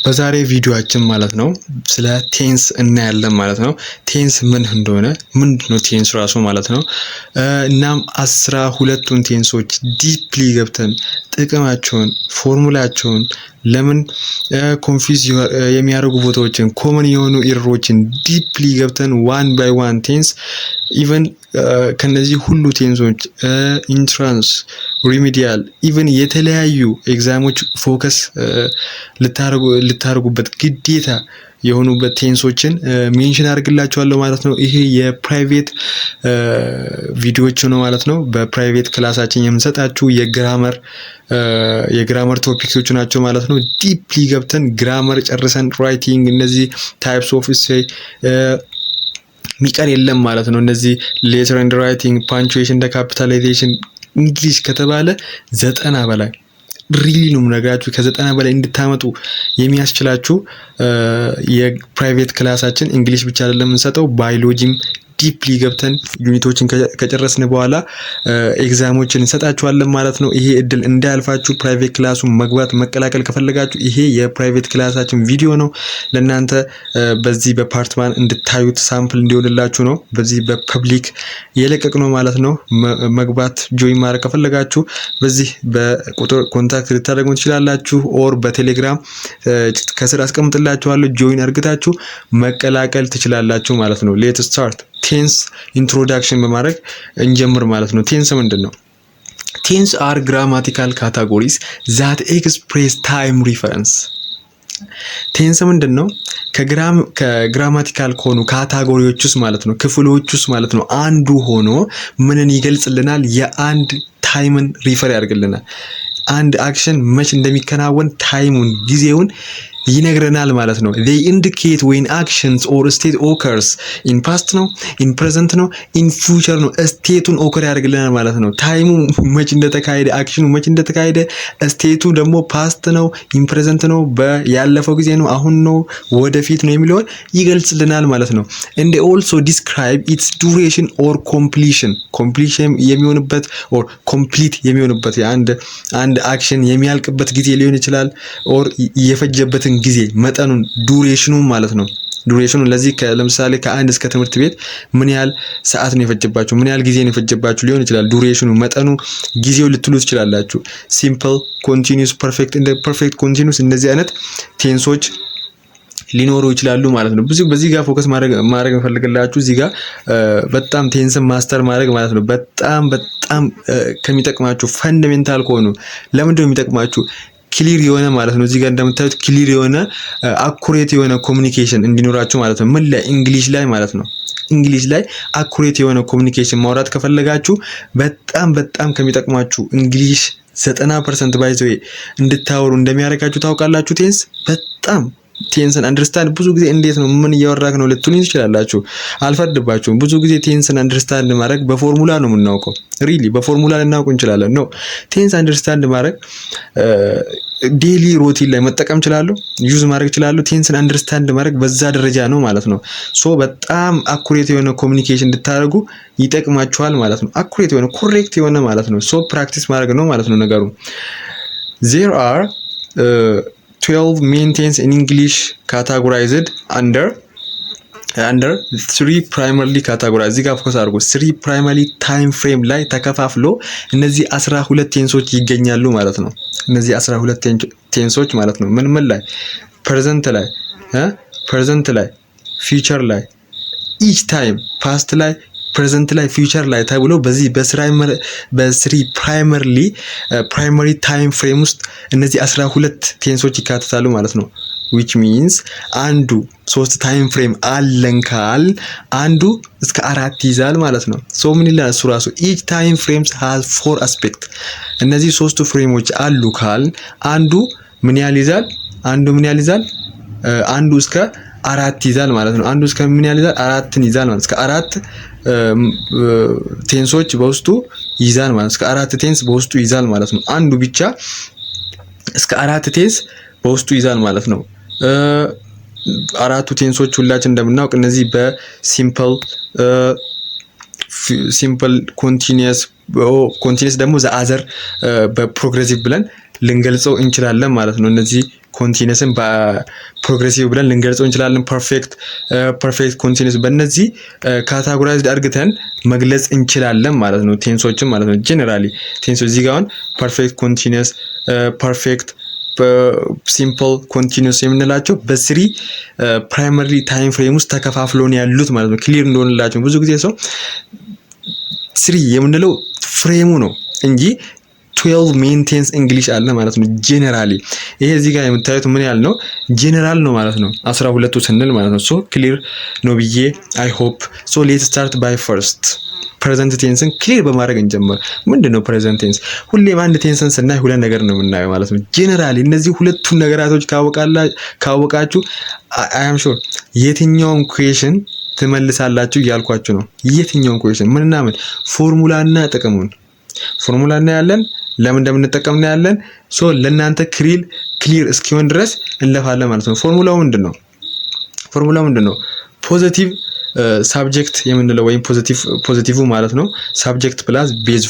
በዛሬ ቪዲዮአችን ማለት ነው ስለ ቴንስ እናያለን ማለት ነው። ቴንስ ምን እንደሆነ ምንድነው ቴንስ ራሱ ማለት ነው። እናም 12ቱን ቴንሶች ዲፕሊ ገብተን ጥቅማቸውን፣ ፎርሙላቸውን፣ ለምን ኮንፊውዝ የሚያደርጉ ቦታዎችን፣ ኮመን የሆኑ ኤረሮችን ዲፕሊ ገብተን ዋን ባይ ዋን ቴንስ ኢቨን ከነዚህ ሁሉ ቴንሶች ኢንትራንስ፣ ሪሚዲያል ኢቨን የተለያዩ ኤግዛሞች ፎከስ ልታደርጉበት ግዴታ የሆኑበት ቴንሶችን ሜንሽን አድርግላችኋለሁ ማለት ነው። ይሄ የፕራይቬት ቪዲዮዎች ነው ማለት ነው። በፕራይቬት ክላሳችን የምንሰጣችሁ የግራመር ቶፒክሶች ናቸው ማለት ነው። ዲፕሊ ገብተን ግራመር ጨርሰን ራይቲንግ፣ እነዚህ ታይፕስ ኦፍ ኤሴይ ሚቀር የለም ማለት ነው። እነዚህ ሌተር ኤንድ ራይቲንግ፣ ፓንቹዌሽን፣ ካፒታላይዜሽን እንግሊሽ ከተባለ 90 በላይ ሪሊ ነው ነገራችሁ ከ90 በላይ እንድታመጡ የሚያስችላችሁ የፕራይቬት ክላሳችን እንግሊሽ ብቻ አይደለም የምንሰጠው ባዮሎጂም ዲፕሊ ገብተን ዩኒቶችን ከጨረስን በኋላ ኤግዛሞችን እንሰጣችኋለን ማለት ነው። ይሄ እድል እንዳያልፋችሁ ፕራይቬት ክላሱን መቀላቀል ከፈለጋችሁ ይሄ የፕራይቬት ክላሳችን ቪዲዮ ነው ለእናንተ በዚህ በፓርት 1 እንድታዩት ሳምፕል እንዲሆንላችሁ ነው። በዚህ በፐብሊክ የለቀቅ ነው ማለት ነው። መግባት ጆይን ማድረግ ከፈለጋችሁ በዚህ በቁጥር ኮንታክት ልታደርጉ ትችላላችሁ። ኦር በቴሌግራም ከስር አስቀምጥላችኋለሁ ጆይን አድርጋችሁ መቀላቀል ትችላላችሁ ማለት ነው። ሌትስ ስታርት። ቴንስ ኢንትሮዳክሽን በማድረግ እንጀምር ማለት ነው። ቴንስ ምንድነው? ቴንስ አር ግራማቲካል ካታጎሪስ ዛት ኤክስፕሬስ ታይም ሪፈረንስ። ቴንስ ምንድነው? ከግራማቲካል ከሆኑ ካታጎሪዎች ውስጥ ማለት ነው፣ ክፍሎች ውስጥ ማለት ነው አንዱ ሆኖ ምንን ይገልጽልናል? የአንድ ታይምን ሪፈር ያደርግልናል። አንድ አክሽን መች እንደሚከናወን ታይሙን፣ ጊዜውን ይነግረናል ማለት ነው። they indicate when actions or state occurs in past ነው፣ in present ነው፣ in future ነው። ስቴቱን ኦከር ያደርግልናል ማለት ነው። ታይሙ መች እንደተካሄደ፣ አክሽኑ መች እንደተካሄደ፣ ስቴቱ ደግሞ ፓስት ነው፣ in present ነው፣ ያለፈው ጊዜ ነው፣ አሁን ነው፣ ወደፊት ነው የሚለውን ይገልጽልናል ማለት ነው። and they also describe its duration or completion የሚሆንበት or complete የሚሆንበት አንድ አክሽን የሚያልቅበት ጊዜ ሊሆን ይችላል or የፈጀበት ጊዜ መጠኑን ዱሬሽኑ ማለት ነው። ዱሬሽኑ ለዚህ ለምሳሌ ከአንድ እስከ ትምህርት ቤት ምን ያህል ሰዓት ነው የፈጀባችሁ፣ ምን ያህል ጊዜ ነው የፈጀባችሁ ሊሆን ይችላል። ዱሬሽኑ መጠኑ ጊዜው ልትሉ ትችላላችሁ። ሲምፕል፣ ኮንቲኒዩስ፣ ፐርፌክት እንደ ፐርፌክት ኮንቲኒዩስ እነዚህ አይነት ቴንሶች ሊኖሩ ይችላሉ ማለት ነው። በዚህ ጋር ፎከስ ማድረግ እንፈልግላችሁ እዚህ ጋር በጣም ቴንስን ማስተር ማድረግ ማለት ነው። በጣም ከሚጠቅማችሁ ፈንዳሜንታል ከሆኑ ለምንድነው የሚጠቅማችሁ? ክሊር የሆነ ማለት ነው። እዚህ ጋር እንደምታዩት ክሊር የሆነ አኩሬት የሆነ ኮሙኒኬሽን እንዲኖራችሁ ማለት ነው። ምን ላይ? እንግሊሽ ላይ ማለት ነው። እንግሊሽ ላይ አኩሬት የሆነ ኮሙኒኬሽን ማውራት ከፈለጋችሁ በጣም ከሚጠቅማችሁ እንግሊሽ 90% ባይዘው እንድታወሩ እንደሚያደርጋችሁ ታውቃላችሁ። በጣም ቴንስን አንደርስታንድ ብዙ ጊዜ እንዴት ነው ምን እያወራክ ነው ልትሉኝ ትችላላችሁ። አልፈርድባችሁም። ብዙ ጊዜ ቴንስን አንደርስታንድ ማድረግ በፎርሙላ ነው የምናውቀው። ሪሊ በፎርሙላ ልናውቅ እንችላለን። ኖ ቴንስ አንደርስታንድ ማድረግ ዴሊ ሩቲን ላይ መጠቀም እችላለሁ፣ ዩዝ ማድረግ እችላለሁ። ቴንስን አንደርስታንድ ማድረግ በዛ ደረጃ ነው ማለት ነው። ሶ በጣም አኩሬት የሆነ ኮሙኒኬሽን እንድታደርጉ ይጠቅማችኋል ማለት ነው። አኩሬት የሆነ ኮሬክት የሆነ ማለት ነው። ሶ ፕራክቲስ ማድረግ ነው ማለት ነው ነገሩ። there are 12 main tense in English categorized under 3 primarily categorized። እዚህ ጋር ፎከስ አድርጉ። 3 primary time frame ላይ ተከፋፍሎ እነዚህ 12 ቴንሶች ይገኛሉ ማለት ነው። እነዚህ 12 ቴንሶች ማለት ነው ምን ላይ? ፕሬዘንት ላይ፣ ፊውቸር ላይ፣ each time past ላይ፣ ፕሬዘንት ላይ፣ ፊውቸር ላይ ተብሎ በዚህ በስሪ ፕራይመሪ ታይም ፍሬም ውስጥ እነዚህ 12 ቴንሶች ይካተታሉ ማለት ነው። which means አንዱ 3 ታይም ፍሬም አለን ካል አንዱ እስከ 4 ይዛል ማለት ነው። ሶ ምን ይላል እሱ ራሱ each time frames has 4 aspect። እነዚህ 3ቱ ፍሬሞች አሉ ካል አንዱ ምን ያህል ይዛል? አንዱ እስከ 4 ይዛል ማለት ነው። አንዱ እስከ ምን ያህል ይዛል? 4ን ይዛል ማለት እስከ 4 ቴንሶች በውስጡ ይዛል ማለት እስከ 4 ቴንስ በውስጡ ይዛል ማለት ነው። አንዱ ብቻ እስከ 4 ቴንስ በውስጡ ይዛል ማለት ነው። አራቱ ቴንሶች ሁላችን እንደምናውቅ እነዚህ በሲምፕል ኮንቲኒየስ ደግሞ ዘአዘር በፕሮግሬሲቭ ብለን ልንገልጸው እንችላለን ማለት ነው። እነዚህ ኮንቲኒየስን በፕሮግሬሲቭ ብለን ልንገልጸው እንችላለን። ፐርፌክት ኮንቲኒየስ በእነዚህ ካታጎራይዝድ አድርገን መግለጽ እንችላለን ማለት ነው። ቴንሶችን ማለት ነው። ጄኔራሊ ቴንሶች እዚህ ጋር አሁን ፐርፌክት ኮንቲኒየስ፣ ፐርፌክት፣ ሲምፕል ኮንቲኒየስ የምንላቸው በስሪ ፕራይመሪ ታይም ፍሬም ውስጥ ተከፋፍሎን ያሉት ማለት ነው። ክሊር እንደሆነላቸው ብዙ ጊዜ ሰው ስሪ የምንለው ፍሬሙ ነው እንጂ 12 ሜን ቴንስ እንግሊሽ አለ ማለት ነው። ጄኔራሊ ይሄ እዚህ ጋር የምታዩት ምን ያህል ነው? ጄኔራል ነው ማለት ነው። 12ቱ ስንል ማለት ነው። ሶ ክሊር ነው ብዬ አይ ሆፕ ሶ ሌት ስታርት ባይ ፈርስት ፕሬዘንት ቴንስን ክሊር በማድረግ እንጀምር። ምንድነው ፕሬዘንት ቴንስ? ሁሌም አንድ ቴንስን ስናይ ሁለት ነገር ነው የምናየው ማለት ነው። ጄኔራሊ እነዚህ ሁለቱን ነገራቶች ካወቃችሁ አይ አም ሹር የትኛውም ኩዌሽን ትመልሳላችሁ እያልኳችሁ ነው። የትኛውም ኩዌሽን ምንና ምን ፎርሙላና ጥቅሙን ፎርሙላ እናያለን፣ ለምን እንደምንጠቀም እናያለን። ሶ ለእናንተ ክሊር እስኪሆን ድረስ እንለፋለን ማለት ነው። ፎርሙላው ምንድነው? ፖዚቲቭ ሳብጀክት የምንለው ወይም ፖዚቲቭ ማለት ነው። ሳብጀክት ፕላስ ቤዝ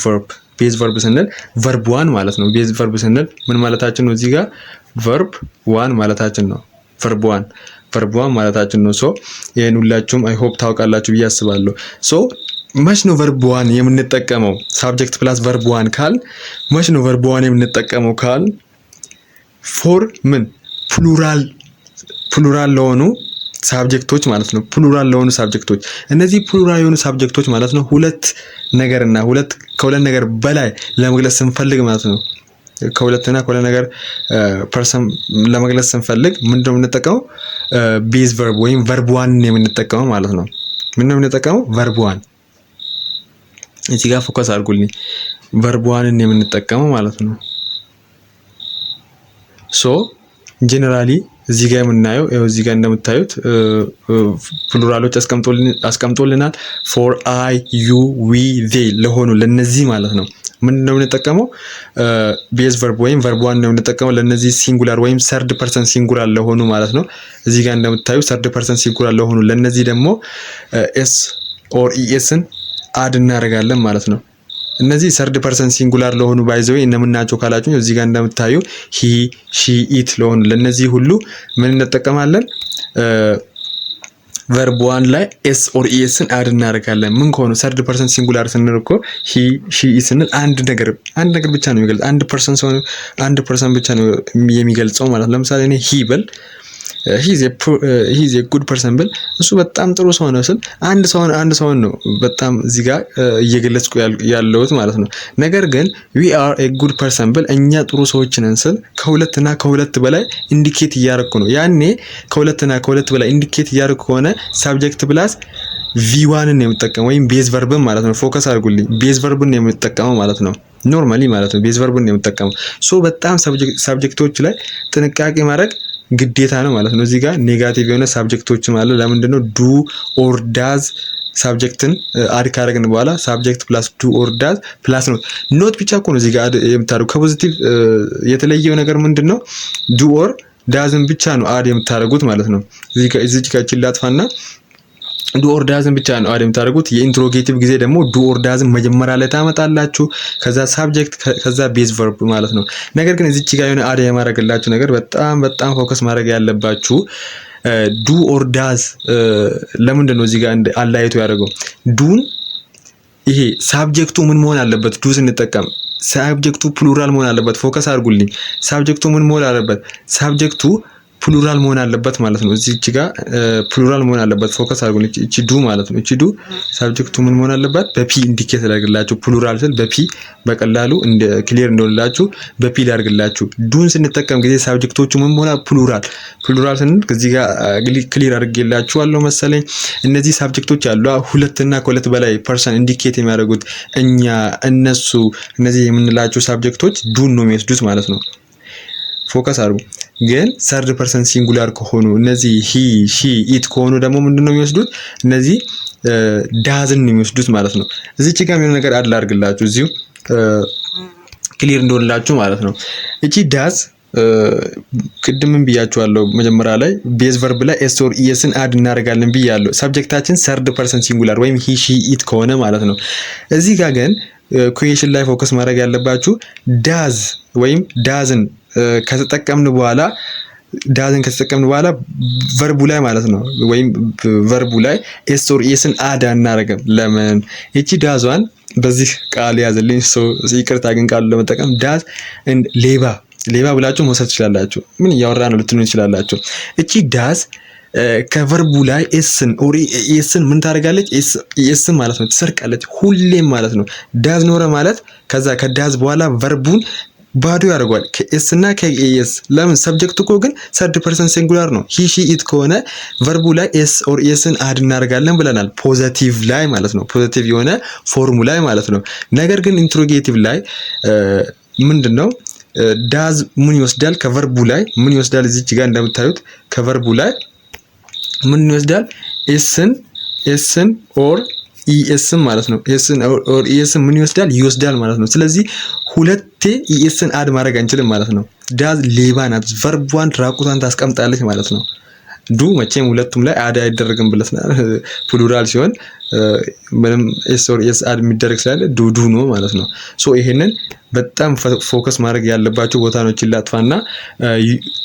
ቨርብ ስንል ቨርብ ዋን ማለት ነው። ቤዝ ቨርብ ስንል ምን ማለታችን ነው? እዚህ ጋር ቨርብ ዋን ማለታችን ነው። ቨርብ ዋን ማለታችን ነው። ሶ ይሄን ሁላችሁም አይ ሆፕ ታውቃላችሁ ብዬ አስባለሁ። ሶ መች ነው ቨርብ ዋን የምንጠቀመው? ሳብጀክት ፕላስ ቨርብ ዋን ካል መች ነው ቨርብ ዋን የምንጠቀመው ካል ፎር ምን ፕሉራል ለሆኑ ሳብጀክቶች ማለት ነው። ፕሉራል ለሆኑ ሳብጀክቶች እነዚህ ፕሉራል የሆኑ ሳብጀክቶች ማለት ነው ሁለት ነገርና ከሁለት ነገር በላይ ለመግለጽ ስንፈልግ ማለት ነው። ከሁለትና ከሁለት ነገር ፐርሰን ለመግለጽ ስንፈልግ ምንድነው የምንጠቀመው? ቤዝ ቨርብ ወይም ቨርብ ዋን የምንጠቀመው ማለት ነው። ምንድነው የምንጠቀመው? ቨርብ ዋን። እዚህ ጋር ፎከስ አድርጉልኝ። ቨርብ ዋንን የምንጠቀመው ማለት ነው። ሶ ጄኔራሊ እዚህ ጋር የምናየው እዚህ ጋር እንደምታዩት ፕሉራሎች አስቀምጦልናል። ፎር አይ ዩ ዊ ዜ ለሆኑ ለነዚህ ማለት ነው ምንድነው የምንጠቀመው? ቤዝ ቨርብ ወይም ቨርብ ዋን ነው የምንጠቀመው ለነዚህ ሲንጉላር ወይም ሰርድ ፐርሰን ሲንጉላር ለሆኑ ማለት ነው። እዚህ ጋር እንደምታዩት ሰርድ ፐርሰን ሲንጉላር ለሆኑ ለነዚህ ደግሞ ኤስ ኦር ኢኤስን አድ እናደርጋለን ማለት ነው። እነዚህ ሰርድ ፐርሰን ሲንጉላር ለሆኑ ባይዘው እነምናቸው ካላችሁ እዚህ ጋር እንደምታዩ ሂ ሺ ኢት ለሆኑ ለነዚህ ሁሉ ምን እንጠቀማለን? ቨርብ ዋን ላይ ኤስ ኦር ኢኤስን አድ እናደርጋለን። ምን ከሆኑ ሰርድ ፐርሰን ሲንጉላር ስንል እኮ ሂ ሺ ኢት ስንል አንድ ነገር ብቻ ነው የሚገልጸው። አንድ ፐርሰን ብቻ ነው የሚገልጸው ማለት ነው። ለምሳሌ እኔ ሂ ብል ሂዝ ኤ ጉድ ፐርሰን ብል እሱ በጣም ጥሩ ሰው ነው ስል አንድ ሰው ነው በጣም እዚህ ጋር እየገለጽኩ ያለሁት ማለት ነው። ነገር ግን ዊ አር ኤ ጉድ ፐርሰን ብል እኛ ጥሩ ሰዎች ነን ስል ከሁለት በላይ ኢንዲኬት እያደረኩ ነው። ያኔ ከሁለት በላይ ኢንዲኬት እያደረኩ ከሆነ ሳብጀክት ፕላስ ቪዋንን ነው የምጠቀመው ወይም ቤዝ ቨርብን ማለት ነው። ፎከስ አድርጉልኝ። ቤዝ ቨርብን ነው የምጠቀመው ማለት ነው። ኖርማሊ ማለት ነው ቤዝ ቨርብን ነው የምጠቀመው። ሶ በጣም ሳብጀክቶች ላይ ጥንቃቄ ማድረግ ግዴታ ነው ማለት ነው። እዚህ ጋር ኔጋቲቭ የሆነ ሳብጀክቶችም አለ። ለምንድን ነው ዱ ኦር ዳዝ ሳብጀክትን አድ ካደረግን በኋላ ሳብጀክት ፕላስ ዱ ኦር ዳዝ ፕላስ ኖት ብቻ እኮ ነው እዚህ ጋር የምታደርጉ። ከፖዚቲቭ የተለየው ነገር ምንድን ነው? ዱ ኦር ዳዝን ብቻ ነው አድ የምታደርጉት ማለት ነው። እዚህ ጋር ችላጥፋና ዱ ኦር ዳዝን ብቻ ነው አድ የምታደርጉት። የኢንትሮጌቲቭ ጊዜ ደግሞ ዱ ኦር ዳዝን መጀመሪያ ላይ ታመጣላችሁ፣ ከዛ ሳብጀክት፣ ከዛ ቤዝ ቨርብ ማለት ነው። ነገር ግን እዚች ጋር የሆነ አድ የማድረግላችሁ ነገር በጣም ፎከስ ማድረግ ያለባችሁ ዱ ኦር ዳዝ ለምንድን ነው እዚህ ጋር አላይቶ ያደረገው? ዱን ይሄ ሳብጀክቱ ምን መሆን አለበት? ዱ ስንጠቀም ሳብጀክቱ ፕሉራል መሆን አለበት። ፎከስ አድርጉልኝ። ሳብጀክቱ ምን መሆን አለበት? ሳብጀክቱ ፕሉራል መሆን አለበት ማለት ነው። እዚች ጋር ፕሉራል መሆን አለበት። ፎከስ አድርጉ። እቺ ዱ ማለት ነው። እቺ ዱ ሳብጀክቱ ምን መሆን አለበት? በፒ ኢንዲኬት ያደርግላችሁ። ፕሉራል ስል በፒ በቀላሉ እንደ ክሊር እንደሆነላችሁ በፒ ያደርግላችሁ። ዱን ስንጠቀም ጊዜ ሳብጀክቶቹ ምን መሆን ፕሉራል ስንል እዚህ ጋር ክሊር አድርጌላችኋለሁ መሰለኝ። እነዚህ ሳብጀክቶች አሉ ሁለትና ከሁለት በላይ ፐርሰን ኢንዲኬት የሚያደርጉት እነሱ እነዚህ የምንላቸው ሳብጀክቶች ዱን ነው የሚወስዱት ማለት ነው። ፎከስ አድርጉ። ግን ሰርድ ፐርሰን ሲንጉላር ከሆኑ እነዚህ ሂ ሺ ኢት ከሆኑ ደግሞ ምንድነው የሚወስዱት? እነዚህ ዳዝን ነው የሚወስዱት ማለት ነው። እዚች ጋር የሆነ ነገር አድ ላድርግላችሁ እዚሁ ክሊር እንደሆነላችሁ ማለት ነው። እቺ ዳዝ ቅድምም ብያችኋለሁ መጀመሪያ ላይ ቤዝ ቨርብ ላይ ኤስ ኦር ኢኤስን አድ እናደርጋለን ብያለሁ። ሰብጀክታችን ሰርድ ፐርሰን ሲንጉላር ወይም ሂ ሺ ኢት ከሆነ ማለት ነው። እዚህ ጋር ግን ኩዌሽን ላይ ፎከስ ማድረግ ያለባችሁ ዳዝ ወይም ዳዝን ከተጠቀምን በኋላ ቨርቡ ላይ ማለት ነው ወይም ቨርቡ ላይ ኤስ ኦር ኤስን አድ አናረግም። ለምን? እቺ ዳዟን በዚህ ቃል ያዘልኝ ሰው ይቅርታ ግን ቃሉ ለመጠቀም ዳዝ ሌባ ብላችሁ መውሰድ ትችላላችሁ። ምን እያወራ ነው ልትሉ ትችላላችሁ። እቺ ዳዝ ከቨርቡ ላይ ኤስን ምን ታደርጋለች? ኤስን ማለት ነው ትሰርቃለች ሁሌም ማለት ነው። ዳዝ ኖረ ማለት ከዛ ከዳዝ በኋላ ቨርቡን ባዶ ያደርገዋል ከኤስ እና ከኤስ። ለምን? ሰብጀክቱ እኮ ግን ሰርድ ፐርሰን ሲንጉላር ነው። ሂ ሺ ኢት ከሆነ ቨርቡ ላይ ኤስ ኦር ኤስን አድ እናደርጋለን ብለናል። ፖዘቲቭ ላይ ማለት ነው። ፖዘቲቭ የሆነ ፎርሙ ላይ ማለት ነው። ነገር ግን ኢንትሮጌቲቭ ላይ ምንድነው? ዳዝ ምን ይወስዳል? ከቨርቡ ላይ ምን ይወስዳል? እዚች ጋር እንደምታዩት ከቨርቡ ላይ ምን ይወስዳል? ኤስን ኦር ኢኤስን ማለት ነው። ኤስን ኦር ኢኤስን ምን ይወስዳል ማለት ነው። ስለዚህ ሁለቴ ኢኤስን አድ ማድረግ አንችልም ማለት ነው። ዳዝ ሌባ ናት። ቨርቧን ራቁቷን ታስቀምጣለች ማለት ነው። ዱ መቼም ሁለቱም ላይ አድ አይደረግም ብለናል። ፕሉራል ሲሆን ምንም ኤስ ኦር ኤስ አድ የሚደረግ ስላለ ዱ ነው ማለት ነው። ሶ ይሄንን በጣም ፎከስ ማድረግ ያለባቸው ቦታ ነው። ላጥፋና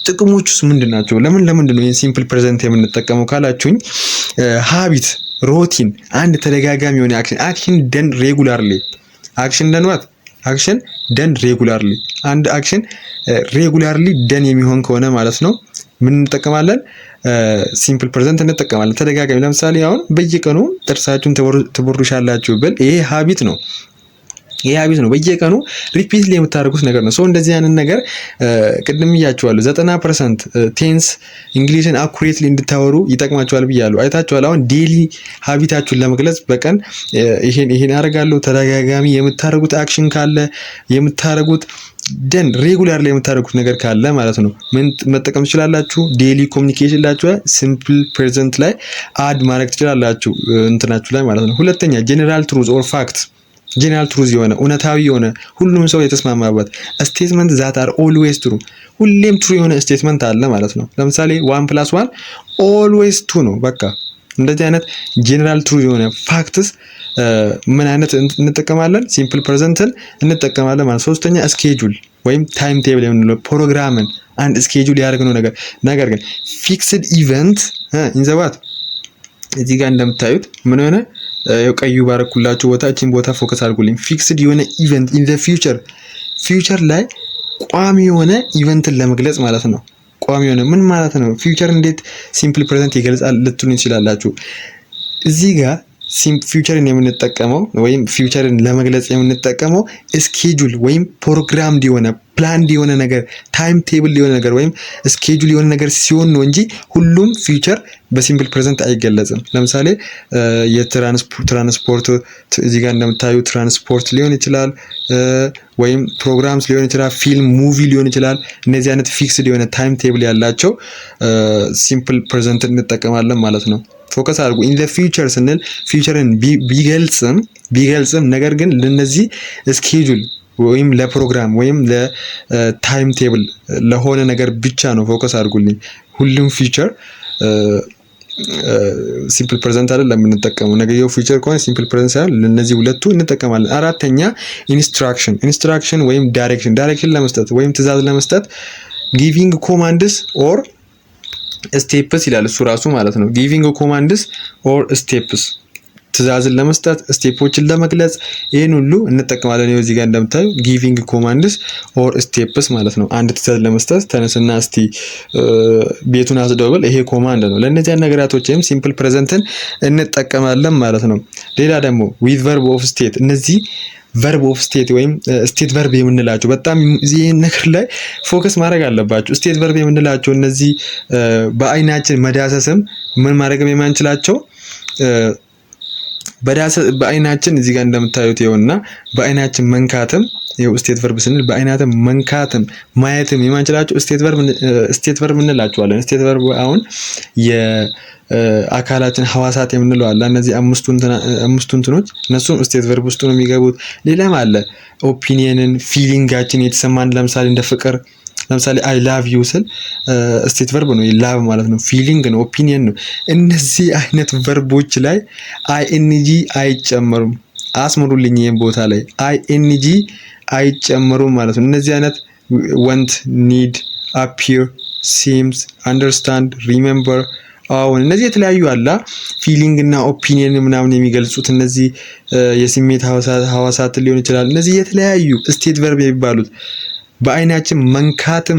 ጥቅሞቹስ ምንድናቸው? ለምንድን ነው ይሄን ሲምፕል ፕሬዘንት የምንጠቀመው ካላችሁኝ ሃቢት ሮቲን አንድ ተደጋጋሚ የሆነ አክሽን ደን ሬጉላርሊ አክሽን ደን ሬጉላርሊ አንድ አክሽን ሬጉላርሊ ደን የሚሆን ከሆነ ማለት ነው ምን እንጠቀማለን? ሲምፕል ፕሬዘንት እንጠቀማለን። ተደጋጋሚ ለምሳሌ አሁን በየቀኑ ጥርሳችሁን ትቦርሻላችሁ ብል ይሄ ሃቢት ነው። በየቀኑ ሪፒትሊ የምታደርጉት ነገር ነው። እንደዚህ ያንን ነገር ቅድም ብያችኋለሁ 90% ቴንስ እንግሊሽን አኩሬትሊ እንድታወሩ ይጠቅማችኋል ብያለሁ። አይታችኋል። አሁን ዴሊ ሃቢታችሁን ለመግለጽ በቀን ይሄን ያደርጋለሁ ተደጋጋሚ የምታደርጉት አክሽን ካለ የምታደርጉት ደን ሬጉላር ላይ የምታደርጉት ነገር ካለ ማለት ነው ምን መጠቀም ትችላላችሁ? ዴሊ ኮሚኒኬሽን ላችሁ ሲምፕል ፕሬዘንት ላይ አድ ማድረግ ትችላላችሁ እንትናችሁ ላይ ማለት ነው። ሁለተኛ ጀነራል ትሩዝ ኦር ፋክት ጀነራል ትሩዝ የሆነ እውነታዊ የሆነ ሁሉም ሰው የተስማማበት ስቴትመንት ዛት አር ኦልዌይስ ትሩ ሁሌም ትሩ የሆነ ስቴትመንት አለ ማለት ነው። ለምሳሌ 1+1 ኦልዌይስ 2 ነው። በቃ እንደዚህ አይነት ጀነራል ትሩ የሆነ ፋክትስ ምን አይነት እንጠቀማለን? ሲምፕል ፕሬዘንትን እንጠቀማለን ማለት። ሶስተኛ ስኬጁል ወይም ታይም ቴብል የምንለው ፕሮግራምን አንድ ስኬጁል ያደርግነው ነገር ግን ፊክስድ ኢቨንት ኢንዘባት እዚህ ጋር እንደምታዩት ምን ሆነ ቀዩ ባረኩላችሁ ቦታ እቺን ቦታ ፎከስ አድርጉልኝ። ፊክስድ የሆነ ኢቨንት ኢን ዘ ፊውቸር ላይ ቋሚ የሆነ ኢቨንትን ለመግለጽ ማለት ነው። ቋሚ የሆነ ምን ማለት ነው? ፊውቸር እንዴት ሲምፕል ፕሬዘንት ይገልጻል ልትሉ ይችላላችሁ። እዚህ ጋር ፊውቸርን የምንጠቀመው ወይም ፊውቸርን ለመግለጽ የምንጠቀመው ስኬጁል ወይም ፕሮግራምድ የሆነ ፕላንድ የሆነ ነገር ታይም ቴብል የሆነ ነገር ወይም ስኬጁል የሆነ ነገር ሲሆን ነው እንጂ ሁሉም ፊውቸር በሲምፕል ፕሬዘንት አይገለጽም። ለምሳሌ የትራንስፖርት እዚህ ጋር እንደምታዩ ትራንስፖርት ሊሆን ይችላል ወይም ፕሮግራምስ ሊሆን ይችላል፣ ፊልም ሙቪ ሊሆን ይችላል። እነዚህ አይነት ፊክስድ የሆነ ታይም ቴብል ያላቸው ሲምፕል ፕሬዘንት እንጠቀማለን ማለት ነው። ፎከስ አድርጉ። ኢን ዘ ፊውቸር ስንል ፊውቸርን ቢገልጽም ነገር ግን ለነዚህ ስኬጁል ወይም ለፕሮግራም ወይም ለታይም ቴብል ለሆነ ነገር ብቻ ነው ፎከስ አድርጉልኝ። ሁሉም ፊውቸር ሲምፕል ፕሬዘንት አይደለም የምንጠቀመው። ነገየው ፊውቸር ከሆነ ሲምፕል ፕሬዘንት ሳይሆን ለነዚህ ሁለቱ እንጠቀማለን። አራተኛ ኢንስትራክሽን ወይም ዳይሬክሽን ለመስጠት ወይም ትዕዛዝ ለመስጠት ጊቪንግ ኮማንድስ ኦር ስቴፕስ ይላል እሱ ራሱ ማለት ነው። ጊቪንግ ኮማንድስ ኦር ስቴፕስ ትዕዛዝን ለመስጠት ስቴፖችን ለመግለጽ ይሄን ሁሉ እንጠቀማለን። እዚህ ጋር እንደምታዩ ጊቪንግ ኮማንድስ ኦር ስቴፕስ ማለት ነው። አንድ ትዕዛዝ ለመስጠት ተነስና እስቲ ቤቱን አጽዳው ብል ይሄ ኮማንድ ነው። ለእነዚህ ነገራቶችም ሲምፕል ፕሬዘንትን እንጠቀማለን ማለት ነው። ሌላ ደግሞ ዊዝ ቨርብ ኦፍ ስቴት እነዚህ ቨርብ ኦፍ ስቴት ወይም ስቴት ቨርብ የምንላቸው በጣም እዚህ ነገር ላይ ፎከስ ማድረግ አለባቸው። ስቴት ቨርብ የምንላቸው እነዚህ በአይናችን መዳሰስም ምን ማድረግም የማንችላቸው በአይናችን እዚህ ጋር እንደምታዩት ይኸውና በአይናችን መንካትም ይኸው ስቴት ቨርብ ስንል በአይናችን መንካትም ማየትም የማንችላቸው ስቴት ቨርብ እንላቸዋለን። ስቴት ቨርብ አሁን የአካላችን ሐዋሳት የምንለው አለ። እነዚህ አምስቱ እንትኖች እነሱም ስቴት ቨርብ ውስጥ ነው የሚገቡት። ሌላም አለ ኦፒኒየንን ፊሊንጋችን የተሰማን ለምሳሌ እንደ ፍቅር ለምሳሌ አይ ላቭ ዩ ስል ስቴት ቨርብ ነው። ላቭ ማለት ነው፣ ፊሊንግ ነው፣ ኦፒኒየን ነው። እነዚህ አይነት ቨርቦች ላይ አይኤንጂ አይጨመሩም። አስምሩልኝ ይሄን ቦታ ላይ ING አይጨምሩም ማለት ነው። እነዚህ አይነት want need appear seems understand remember አሁን እነዚህ የተለያዩ አላ ፊሊንግ እና ኦፒኒየን ምናምን የሚገልጹት እነዚህ የስሜት ሐዋሳት ሊሆን ይችላል። እነዚህ የተለያዩ ስቴት ቨርብ የሚባሉት በአይናችን መንካትም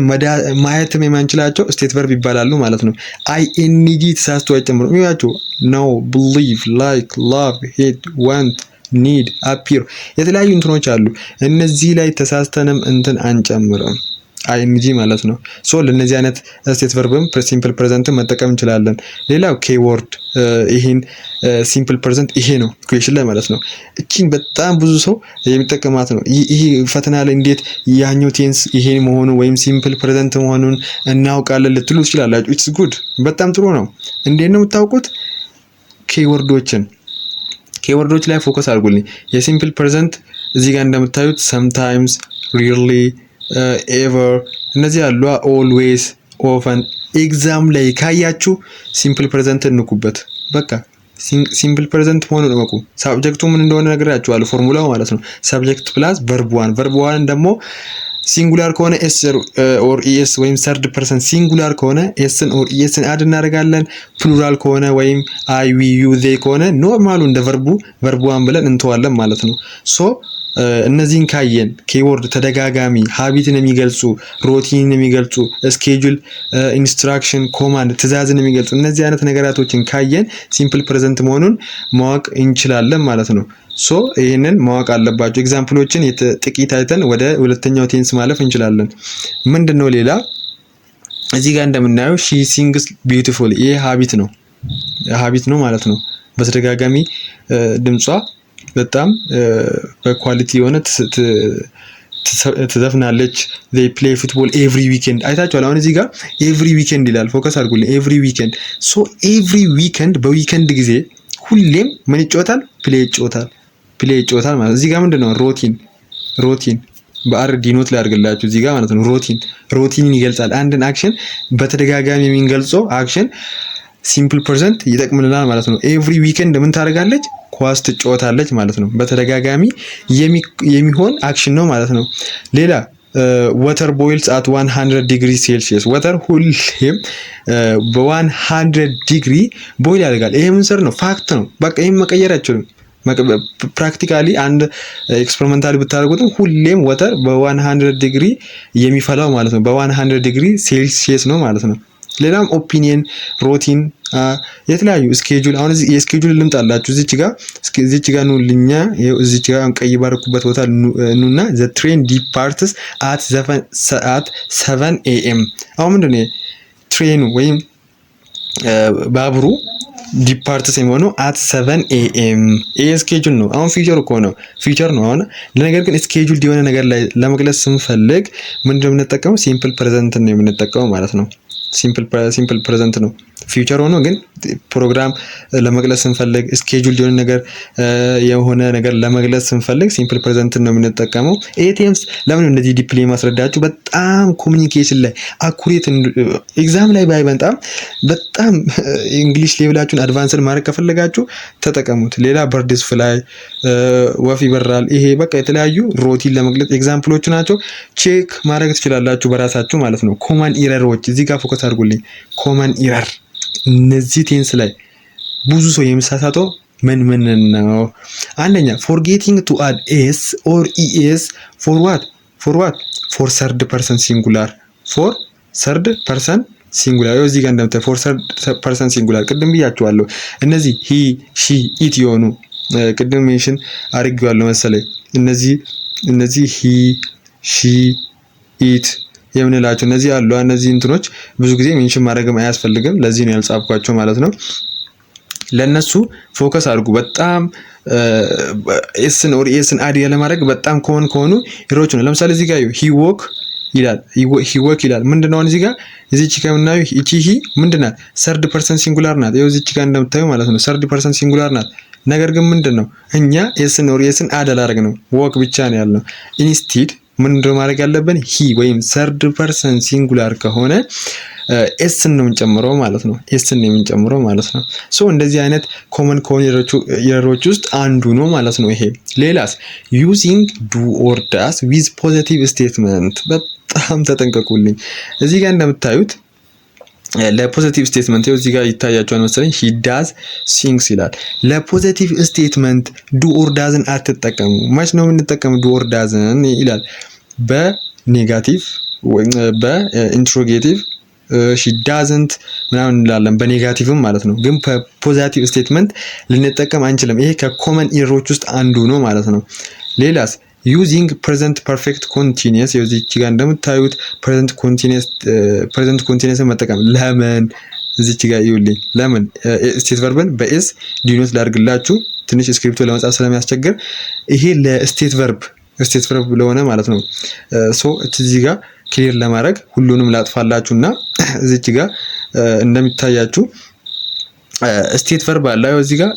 ማየትም የማንችላቸው ስቴት ቨርብ ይባላሉ ማለት ነው። ING ተሳስቶ አይጨምሩም። ይያችሁ ነው believe like love hate want need appear የተለያዩ እንትኖች አሉ። እነዚህ ላይ ተሳስተንም እንትን አንጨምርም ING ማለት ነው። ሶ ለነዚህ አይነት ስቴት ቨርብም ሲምፕል ፕሬዘንት መጠቀም እንችላለን። ሌላው ኬወርድ ይሄን ሲምፕል ፕሬዘንት ይሄ ነው ኢኩዌሽን ላይ ማለት ነው። እቺን በጣም ብዙ ሰው የሚጠቀማት ነው። ይሄ ፈተና ላይ እንዴት ያኛው ቴንስ ይሄ መሆኑ ወይም ሲምፕል ፕሬዘንት መሆኑን እናውቃለን ልትሉ ትችላላችሁ። ኢትስ ጉድ በጣም ጥሩ ነው። እንዴት ነው የምታውቁት? ኬወርዶች ላይ ፎከስ አድርጉልኝ። የሲምፕል ፕሬዘንት እዚህ ጋር እንደምታዩት sometimes really ኤቨር እነዚህ ያሉ ኦልዌይስ ኦፈን ኤግዛም ላይ ካያችሁ ሲምፕል ፕሬዘንት እንኩበት። በቃ ሲምፕል ፕሬዘንት መሆኑን እወቁ። ሳብጀክቱ ምን እንደሆነ ነግራችኋለሁ፣ ፎርሙላው ማለት ነው። ሰብጀክት ፕላስ ቨርብ ዋን ደግሞ ሲንጉላር ከሆነ ኤስ ኦር ኢኤስ ወይም ሰርድ ፐርሰን ሲንጉላር ከሆነ ኤስን ኦር ኢኤስን አድ እናደርጋለን። ፕሉራል ከሆነ ወይም አይ ዊ ዩ ዜ ከሆነ ኖርማሉ እንደ ቨርብ ዋን ብለን እንተዋለን ማለት ነው። ሶ እነዚህን ካየን ኬወርድ ተደጋጋሚ ሀቢትን የሚገልጹ ሮቲንን የሚገልጹ ስኬጁል ኢንስትራክሽን ኮማንድ ትእዛዝን የሚገልጹ እነዚህ አይነት ነገራቶችን ካየን ሲምፕል ፕሬዘንት መሆኑን ማወቅ እንችላለን ማለት ነው። ሶ ይሄንን ማወቅ አለባችሁ። ኤግዛምፕሎችን ጥቂት አይተን ወደ ሁለተኛው ቴንስ ማለፍ እንችላለን። ምንድነው ሌላ እዚህ ጋር እንደምናየው ሺ ሲንግስ ቢዩቲፉል ይሄ ሀቢት ነው ማለት ነው። በተደጋጋሚ ድምጿ በጣም በኳሊቲ የሆነ ትዘፍናለች። they play football every weekend አይታችኋል። አሁን እዚህ ጋር every weekend ይላል። ፎከስ አድርጉልኝ። every weekend so every weekend በዊኬንድ ጊዜ ሁሌም ምን ይጫወታል? ፕሌይ ይጫወታል ማለት እዚህ ጋር ምንድነው ሮቲን በአር ዲኖት ላይ አድርግላችሁ እዚህ ጋር ማለት ነው። ሮቲንን ይገልጻል። አንድን አክሽን በተደጋጋሚ የሚገልጸው አክሽን ሲምፕል ፕሬዘንት ይጠቅምልናል ማለት ነው። ኤቭሪ ዊኬንድ ምን ታደርጋለች? ኳስ ትጫወታለች ማለት ነው። በተደጋጋሚ የሚሆን አክሽን ነው ማለት ነው። ሌላ water boils at 100 degrees Celsius water ሁሌም በ100 ዲግሪ ቦይል ያደርጋል። ይሄ ምን ስር ነው? ፋክት ነው። በቃ ይሄን መቀየር አይችልም። ፕራክቲካሊ አንድ ኤክስፐሪመንታሊ ብታደርጉትም ሁሌም ወተር በ100 ዲግሪ የሚፈላው ማለት ነው። በ100 ዲግሪ ሴልሲየስ ነው ማለት ነው። ሌላም ኦፒኒየን ሮቲን የተለያዩ ስኬጁል አሁን እዚህ የስኬጁል ልምጣላችሁ እዚች ጋር ኑልኛ እዚች ጋር ቀይ ባርኩበት ቦታ ኑና the train departs at 7 am አሁን ምንድነው ትሬኑ ወይም ባቡሩ ዲፓርትስ የሚሆነው at 7 am ይሄ ስኬጁል ነው። አሁን ፊቸር ነው አሁን ለነገር ግን ስኬጁል የሆነ ነገር ላይ ለመግለጽ ስንፈልግ ምንድነው የምንጠቀመው? ሲምፕል ፕሬዘንት ነው የምንጠቀመው ማለት ነው። ሲምፕል ፕሬዘንት ነው ፊውቸር ሆኖ ግን ፕሮግራም ለመግለጽ ስንፈልግ ስኬጁል የሆነ ነገር ለመግለጽ ስንፈልግ ሲምፕል ፕሬዘንት ነው የምንጠቀመው። ኤቲኤምስ ለምን እንደዚህ ዲፕሊ ማስረዳችሁ በጣም ኮሙኒኬሽን ላይ አኩሬት ኤግዛም ላይ ባይበጣም በጣም እንግሊሽ ሌቭላችሁን አድቫንስድ ማድረግ ከፈለጋችሁ ተጠቀሙት። ሌላ በርድስ ፍላይ ወፍ ይበራል። ይሄ በቃ የተለያዩ ሮቲን ለመግለጽ ኤግዛምፕሎቹ ናቸው። ቼክ ማድረግ ትችላላችሁ በራሳችሁ ማለት ነው። ኮመን ኢረሮች እዚህ ጋር ፎከስ አድርጉልኝ። ኮመን ኢረር እነዚህ ቴንስ ላይ ብዙ ሰው የሚሳሳተው ምን ነው? አንደኛ forgetting to add s or es for what for third person singular እዚህ ጋር እንደምታዩ for third person singular ቅድም ብያችኋለሁ። እነዚህ he she it የሆኑ ቅድም ሜንሽን አድርጌዋለሁ መሰለኝ። እነዚህ he she it የምንላቸው እነዚህ አሉ። እነዚህ እንትኖች ብዙ ጊዜ ሜንሽን ማድረግም አያስፈልግም። ለዚህ ነው ያልጻፍኳቸው ማለት ነው። ለነሱ ፎከስ አድርጉ። በጣም ኤስን ኦር ኤስን አድ ያለማድረግ በጣም ከሆኑ ሂሮች ነው። ለምሳሌ እዚህ ጋር he walk ይላል። ምንድነው እዚህ ጋር እዚች ጋር ምናዩ እቺ ሂ ምንድናት? ሰርድ ፐርሰን ሲንጉላር ናት። ይኸው እዚች ጋር እንደምታዩ ማለት ነው ሰርድ ፐርሰን ሲንጉላር ናት። ነገር ግን ምንድነው እኛ ኤስን ኦር ኤስን አድ አላደረግ ነው ወክ ብቻ ነው ያልነው። ኢንስቲድ ምን ማድረግ ያለብን ሂ ወይም ሰርድ ፐርሰን ሲንጉላር ከሆነ ኤስን ነው የምንጨምረው ማለት ነው። ኤስን ነው የምንጨምረው ማለት ነው። ሶ እንደዚህ አይነት ኮመን ከሆኑ ኤረሮች ውስጥ አንዱ ነው ማለት ነው ይሄ። ሌላስ ዩዚንግ ዱ ኦር ዳስ ዊዝ ፖዚቲቭ ስቴትመንት። በጣም ተጠንቀቁልኝ። እዚህ ጋር እንደምታዩት ለፖዚቲቭ ስቴትመንት እዚህ ጋር ይታያቸዋል መሰለኝ ሂ ዳዝ ሲንግስ ይላል። ለፖዚቲቭ ስቴትመንት ዱ ኦር ዳዝን አትጠቀሙ። መች ነው የምንጠቀመው ዱ ኦር ዳዝን ይላል? በኔጋቲቭ ወይም በኢንትሮጌቲቭ ሺ ዳዝንት ምናምን እንላለን በኔጋቲቭም ማለት ነው። ግን በፖዚቲቭ ስቴትመንት ልንጠቀም አንችልም። ይሄ ከኮመን ኢረሮች ውስጥ አንዱ ነው ማለት ነው። ሌላስ ዩዚንግ ፕሬዘንት ፐርፌክት ኮንቲኒየስ እዚች ጋር እንደምታዩት ፕሬዘንት ኮንቲኒየስን መጠቀም ለምን? እዚች ጋር ይውልኝ ለምን ስቴት ቨርብን በኤስ ዲኖት ላድርግላችሁ ትንሽ ስክሪፕቶ ለመጻፍ ስለሚያስቸግር ይሄ ለስቴት ቨርብ ለሆነ ማለት ነው። ሶ እዚህ ጋር ክሊር ለማድረግ ሁሉንም ላጥፋላችሁና እዚች ጋር እንደሚታያችሁ ስቴት ቨርብ አለ። እዚህ ጋር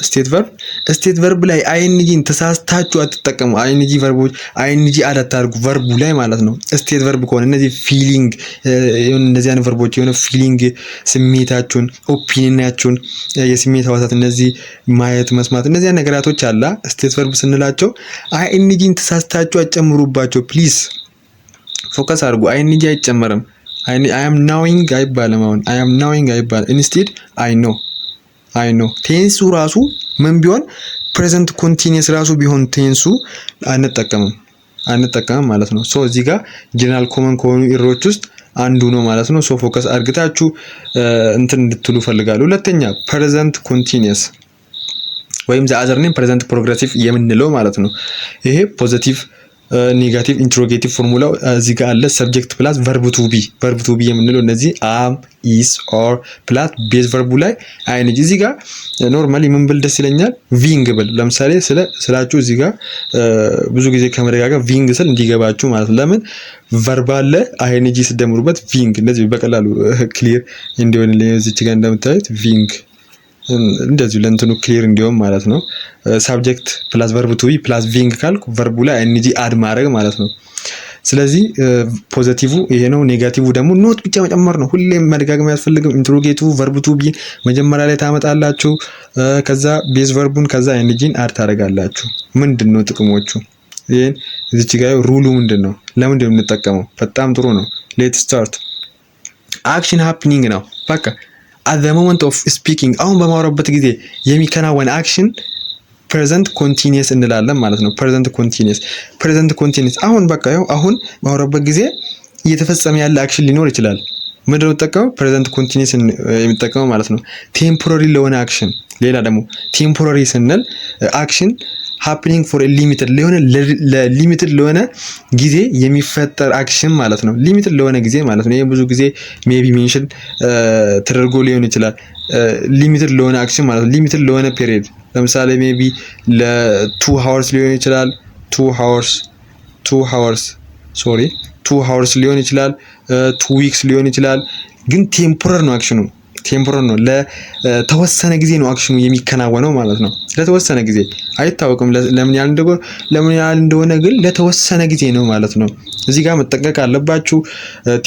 ስቴት ቨርብ ላይ አይኤንጂን ተሳስታችሁ አትጠቀሙ። አይኤንጂ ቨርቦች አይኤንጂ አዳታርጉ ቨርቡ ላይ ማለት ነው። ስቴት ቨርብ ከሆነ እነዚህ ፊሊንግ የሆነ እነዚህ አይነት ቨርቦች የሆነ ፊሊንግ ስሜታችሁን፣ ኦፒኒየናችሁን፣ የስሜት ህዋሳት እነዚህ ማየት፣ መስማት እነዚህ ነገራቶች አላ ስቴት ቨርብ ስንላቸው አይኤንጂን ተሳስታችሁ አጨምሩባቸው ፕሊዝ። ፎከስ አድርጉ። አይኤንጂ አይጨመርም። አይ አም ናዊንግ አይባልም። አሁን አይ አም ናዊንግ አይባልም። ኢንስቴድ አይ ኖ ቴንሱ ራሱ ምን ቢሆን ፕሬዘንት ኮንቲኒየስ ራሱ ቢሆን ቴንሱ አንጠቀምም ማለት ነው። ሶ እዚህ ጋር ጀነራል ኮመን ከሆኑ ኢረሮች ውስጥ አንዱ ነው ማለት ነው። ሶ ፎከስ አድርጋችሁ እንትን እንድትሉ ፈልጋለሁ። ሁለተኛ ፕሬዘንት ኮንቲኒየስ ወይም ዘ አዘር ኔም ፕሬዘንት ፕሮግሬሲቭ የምንለው ማለት ነው። ይሄ ፖዚቲቭ ኔጋቲቭ ኢንትሮጌቲቭ ፎርሙላው እዚህ ጋር አለ። ሰብጀክት ፕላስ ቨርብ ቱ ቢ የምንለው እነዚህ አም ኢስ ኦር ፕላስ ቤዝ ቨርቡ ላይ አይኤንጂ። እዚህ ጋር ኖርማሊ ምን ብል ደስ ይለኛል? ቪንግ ብል ለምሳሌ ስላችሁ እዚህ ጋር ብዙ ጊዜ ከመደጋገም ቪንግ ስል እንዲገባችሁ ማለት ነው። ለምን ቨርብ አለ አይኤንጂ ስደምሩበት ቪንግ እንደዚህ በቀላሉ ክሊር እንዲሆን እዚች ጋር እንደምታዩት ቪንግ እንደዚህ ለእንትኑ ክሊር እንዲሆን ማለት ነው። ሳብጀክት ፕላስ ቨርብ ቱ ቢ ፕላስ ቪንግ ካልኩ ቨርቡ ላይ አይኤንጂ አድ ማድረግ ማለት ነው። ስለዚህ ፖዚቲቭ ይሄ ነው። ኔጋቲቭ ደግሞ ኖት ብቻ መጨመር ነው። ሁሌም መደጋገም አያስፈልግም። ኢንትሮጌቲቭ ቨርብ ቱ ቢ መጀመሪያ ላይ ታመጣላችሁ፣ ከዛ ቤዝ ቨርቡን ከዛ አይኤንጂን አድ ታደርጋላችሁ። ምንድነው ጥቅሞቹ? ይሄን እዚች ጋር ሩሉ ምንድነው? ለምንድን ነው የምንጠቀመው? በጣም ጥሩ ነው። ሌት ስታርት አክሽን ሃፕኒንግ ነው በቃ at the moment of speaking አሁን በማውራበት ጊዜ የሚከናወን አክሽን ፕሬዘንት ኮንቲኒየስ እንላለን ማለት ነው። ፕሬዘንት ኮንቲኒየስ አሁን በቃ ያው አሁን በማውራበት ጊዜ እየተፈጸመ ያለ አክሽን ሊኖር ይችላል። ምንድነው የምጠቀመው? ፕሬዘንት ኮንቲኒየስ የሚጠቀመው ማለት ነው። ቴምፖራሪ ለሆነ አክሽን። ሌላ ደግሞ ቴምፖራሪ ስንል አክሽን ሃፕኒንግ ፎር ሊሚትድ ለሊሚትድ ለሆነ ጊዜ የሚፈጠር አክሽን ማለት ነው። ሊሚትድ ለሆነ ጊዜ ማለት ነው። ይሄ ብዙ ጊዜ ሜቢ ሜንሽን ተደርጎ ሊሆን ይችላል። ሊሚትድ ለሆነ አክሽን ማለት ነው። ሊሚትድ ለሆነ ፔሪየድ ለምሳሌ ሜቢ ለ2 ሃወርስ ሊሆን ይችላል። 2 ሃወርስ ሊሆን ይችላል። 2 ዊክስ ሊሆን ይችላል። ግን ቴምፖራሪ ነው አክሽኑ። ቴምፖራሪ ነው። ለተወሰነ ጊዜ ነው አክሽኑ የሚከናወነው ማለት ነው። ለተወሰነ ጊዜ አይታወቅም ለምን ያህል እንደሆነ ግን ለተወሰነ ጊዜ ነው ማለት ነው። እዚህ ጋር መጠንቀቅ አለባችሁ።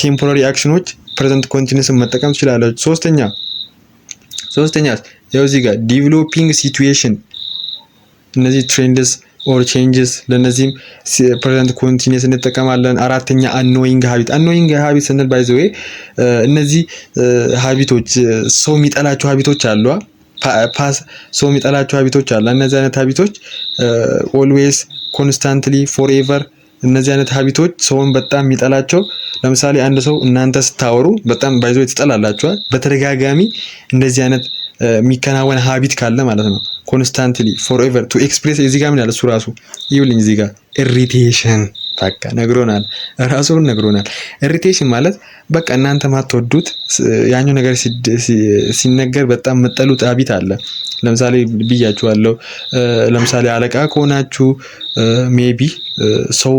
ቴምፖራሪ አክሽኖች ፕሬዘንት ኮንቲኒየስን መጠቀም ትችላላችሁ። ሶስተኛ ያው እዚህ ጋር ዲቨሎፒንግ ሲቹዌሽን እነዚህ ትሬንድስ ኦር ቼንጅስ ለነዚህም ፕሬዘንት ኮንቲኒየስ እንጠቀማለን። አራተኛ አኖይንግ ሃቢት ስንል ባይ ዘ ዌይ እነዚህ ሃቢቶች ሰው የሚጠላቸው ሃቢቶች አሉ። ሰው የሚጠላቸው ሃቢቶች አሉ። እነዚህ አይነት ሃቢቶች ኦልዌይስ፣ ኮንስታንትሊ፣ ፎርኤቨር እነዚህ አይነት ሃቢቶች ሰውን በጣም የሚጠላቸው። ለምሳሌ አንድ ሰው እናንተ ስታወሩ በጣም ባይ ዘ ዌይ ትጠላላችኋል። በተደጋጋሚ እንደዚህ አይነት የሚከናወን ሃቢት ካለ ማለት ነው። ኮንስታንትሊ ፎርኤቨር ቱ ኤክስፕሬስ እዚህ ጋር ምን ያለ እሱ ራሱ ይውልኝ እዚህ ጋር ኢሪቴሽን በቃ ነግሮናል። ኢሪቴሽን ማለት በቃ እናንተ ማትወዱት ያኛው ነገር ሲነገር በጣም መጠሉት ሃቢት አለ። ለምሳሌ ብያችኋለሁ። ለምሳሌ አለቃ ከሆናችሁ ሜቢ ሰው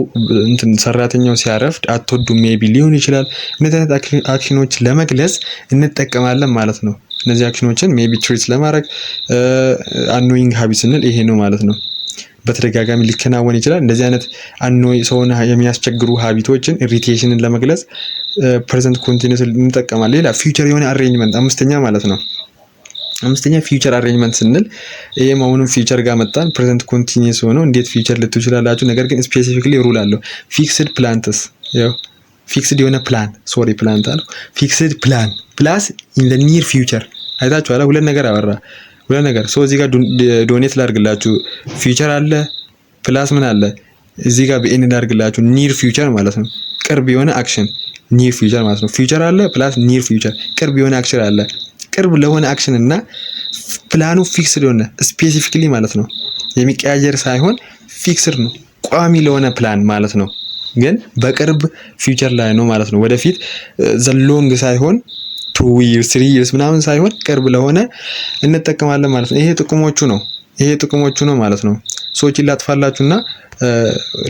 እንትን ሰራተኛው ሲያረፍድ አትወዱም ሜቢ ሊሆን ይችላል። እነዚህ አይነት አክሽኖች ለመግለጽ እንጠቀማለን ማለት ነው። እነዚህ አክሽኖችን ሜቢ ትሪት ለማድረግ አኖይንግ ሃቢት ስንል ይሄ ነው ማለት ነው። በተደጋጋሚ ሊከናወን ይችላል። እንደዚህ አይነት አኖይ ሰውን የሚያስቸግሩ ሀቢቶችን ኢሪቴሽንን ለመግለጽ ፕሬዘንት ኮንቲኒዩስ እንጠቀማለን። ሌላ ፊውቸር የሆነ አሬንጅመንት አምስተኛ ማለት ነው። አምስተኛ ፊውቸር አሬንጅመንት ስንል ይሄም አሁንም ፊውቸር ጋር መጣን። ፕሬዘንት ኮንቲኒዩስ ሆኖ እንዴት ፊውቸር ልትሉ ይችላላችሁ። ነገር ግን ስፔሲፊክሊ ሩል አለው። ፊክስድ ፕላንትስ ያው ፊክስድ የሆነ ፕላን ፕላንት አለው። ፊክስድ ፕላን ፕላስ ኢን ዘ ኒር ፊውቸር አይታችኋል። ሁለት ነገር አወራ ሁለት ነገር ሶ እዚህ ጋር ዶኔት ላድርግላችሁ። ፊውቸር አለ ፕላስ ምን አለ እዚህ ጋር በኤን ላድርግላችሁ ኒር ፊውቸር ማለት ነው። ቅርብ የሆነ አክሽን ኒር ፊውቸር ማለት ነው። ፊውቸር አለ ፕላስ ኒር ፊውቸር ቅርብ የሆነ አክሽን አለ። ቅርብ ለሆነ አክሽን እና ፕላኑ ፊክስድ የሆነ ስፔሲፊክሊ ማለት ነው። የሚቀያየር ሳይሆን ፊክስድ ነው ቋሚ ለሆነ ፕላን ማለት ነው። ግን በቅርብ ፊውቸር ላይ ነው ማለት ነው። ወደፊት ዘሎንግ ሳይሆን 2 years 3 years ምናምን ሳይሆን ቅርብ ለሆነ እንጠቀማለን ማለት ነው። ይሄ ጥቅሞቹ ነው ማለት ነው። ሰዎችን ላጥፋላችሁና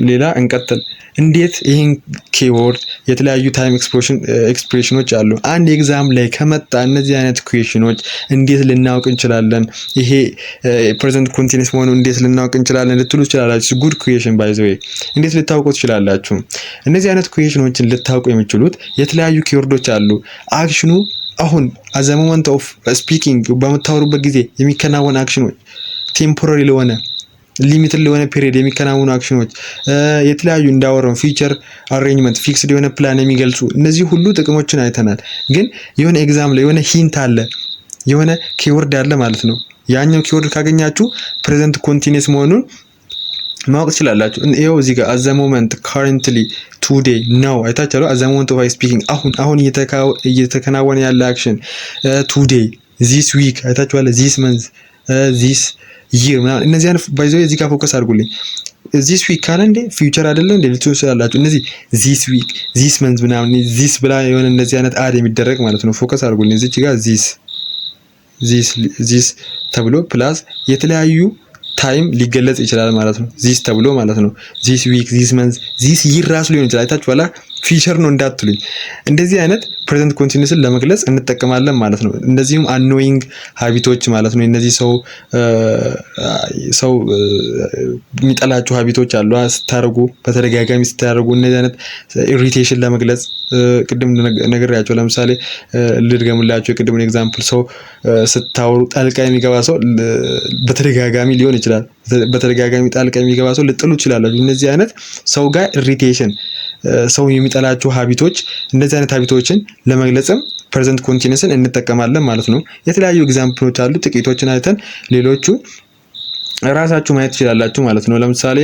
ሌላ እንቀጥል። እንዴት ይሄን ኪወርድ የተለያዩ ታይም ኤክስፕሬሽኖች አሉ። አንድ ኤግዛም ላይ ከመጣ እነዚህ አይነት ኩዌሽኖች እንዴት ልናውቅ እንችላለን? ይሄ ፕሬዘንት ኮንቲኒዩስ መሆኑ እንዴት ልናውቅ እንችላለን ልትሉ ትችላላችሁ። ጉድ ኩዌሽን ባይ ዘ ዌይ እንዴት ልታውቁ ትችላላችሁ? እነዚህ አይነት ኩዌሽኖችን ልታውቁ የሚችሉት የተለያዩ ኪወርዶች አሉ። አክሽኑ አሁን አዘ ሞመንት ኦፍ ስፒኪንግ በምታወሩበት ጊዜ የሚከናወን አክሽኖች ቴምፖራሪ ለሆነ ሊሚትድ ለሆነ ፔሪድ የሚከናወኑ አክሽኖች የተለያዩ እንዳወራው ፊቸር አሬንጅመንት ፊክስድ የሆነ ፕላን የሚገልጹ እነዚህ ሁሉ ጥቅሞችን አይተናል። ግን የሆነ ኤግዛም ላይ የሆነ ሂንት አለ የሆነ ኪወርድ አለ ማለት ነው። ያኛው ኪወርድ ካገኛችሁ ፕሬዘንት ኮንቲኒዩስ መሆኑን ማወቅ ትችላላችሁ። ይሄው እዚህ ጋር አዘ ሞመንት ካረንትሊ ቱዴይ ናው አይታችኋል። አዘ ሞመንት ኦፍ ስፒኪንግ አሁን እየተከናወነ ያለ አክሽን ቱዴይ ዚስ ዊክ አይታችኋል። ዚስ መንዝ ዚስ ይር ምናምን እነዚህ አይነት ባይዘው እዚህ ጋር ፎከስ አድርጉልኝ። ዚስ ዊክ ካለ እንደ ፊውቸር አይደለ እንደ ልትሉ ትችላላችሁ። እነዚህ ዚስ ዊክ ዚስ መንዝ ምናምን ዚስ ብላ የሆነ እነዚህ አይነት አድ የሚደረግ ማለት ነው። ፎከስ አድርጉልኝ እዚህ ጋር ዚስ ተብሎ ፕላስ የተለያዩ ታይም ሊገለጽ ይችላል ማለት ነው። ዚስ ተብሎ ማለት ነው። ዚስ ዊክ ዚስ መንዝ ዚስ ይር ራሱ ሊሆን ይችላል። አይታችኋል። ፊቸር ነው እንዳትሉኝ። እንደዚህ አይነት ፕሬዘንት ኮንቲኒዩስን ለመግለጽ እንጠቀማለን ማለት ነው። እንደዚሁም አኖይንግ ሀቢቶች ማለት ነው። እነዚህ ሰው የሚጠላቸው ሀቢቶች አሉ ስታደርጉ በተደጋጋሚ ስታደርጉ እነዚህ አይነት ኢሪቴሽን ለመግለጽ ቅድም ነግሬያቸው። ለምሳሌ ልድገምላቸው የቅድሙን ኤግዛምፕል። ሰው ስታወሩ ጣልቃ የሚገባ ሰው በተደጋጋሚ ሊሆን ይችላል። በተደጋጋሚ ጣልቃ የሚገባ ሰው ልጥሉ ይችላላችሁ። እነዚህ አይነት ሰው ጋር ኢሪቴሽን ሰው የሚጠላቸው ሀቢቶች እንደዚህ አይነት ሀቢቶችን ለመግለጽም ፕሬዘንት ኮንቲኒዩስን እንጠቀማለን ማለት ነው። የተለያዩ ኤግዛምፕሎች አሉ። ጥቂቶችን አይተን ሌሎቹ ራሳችሁ ማየት ትችላላችሁ ማለት ነው። ለምሳሌ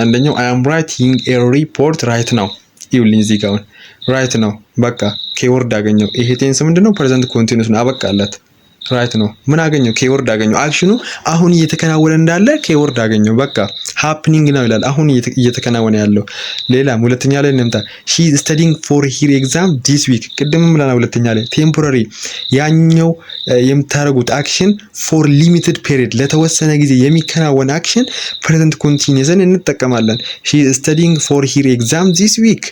አንደኛው I am writing a report right now ይውልኝ እዚህ ጋር ራይት ነው በቃ ኪወርድ አገኘው። ይሄ ቴንስ ምንድነው? ፕሬዘንት ኮንቲኒዩስ ነው። አበቃለት። ራይት ነው ምን አገኘው? ኪወርድ አገኘው። አክሽኑ አሁን እየተከናወነ እንዳለ ኪወርድ አገኘው። በቃ ሃፕኒንግ ነው ይላል። አሁን እየተከናወነ ያለው። ሌላም ሁለተኛ ላይ እንምጣ። ሺ ስታዲንግ ፎር ሂር ኤግዛም ዲስ ዊክ። ቅድም ምናና ሁለተኛ ላይ ቴምፖራሪ ያኛው የምታረጉት አክሽን ፎር ሊሚትድ ፔሪድ ለተወሰነ ጊዜ የሚከናወን አክሽን ፕሬዘንት ኮንቲኒዩስን እንጠቀማለን። ሺ ስታዲንግ ፎር ሂር ኤግዛም ዲስ ዊክ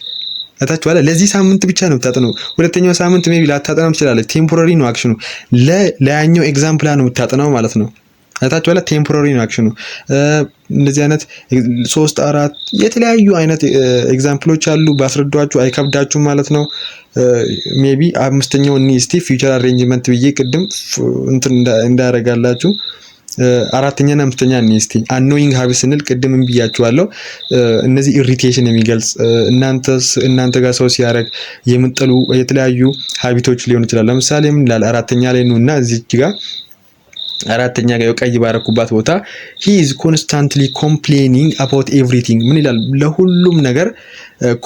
አታችኋል። ለዚህ ሳምንት ብቻ ነው የምታጠነው። ሁለተኛው ሳምንት ሜቢ ላታጠናው ትችላለች። ቴምፖራሪ ነው አክሽኑ። ለያኛው ኤግዛምፕል ነው የምታጠናው ማለት ነው። አታችኋል። ቴምፖራሪ ነው አክሽኑ። እንደዚህ አይነት 3 4 የተለያዩ አይነት ኤግዛምፕሎች አሉ። ባስረዷችሁ አይከብዳችሁም ማለት ነው። ሜቢ አምስተኛው እስቲ ፊውቸር አሬንጅመንት ብዬ ቅድም እንትን እንዳያረጋላችሁ አራተኛና አምስተኛ እስቲ አኖይንግ ሀቢት ስንል ቅድም ብያችኋለሁ። እነዚህ ኢሪቴሽን የሚገልጽ እናንተ ጋር ሰው ሲያደርግ የምጥሉ የተለያዩ ሀቢቶች ሊሆን ይችላል። ለምሳሌ ምን ይላል? አራተኛ ላይ ነውና እዚህ ጋር አራተኛ ጋር ቀይ ባረኩባት ቦታ he is constantly complaining about everything ምን ይላል? ለሁሉም ነገር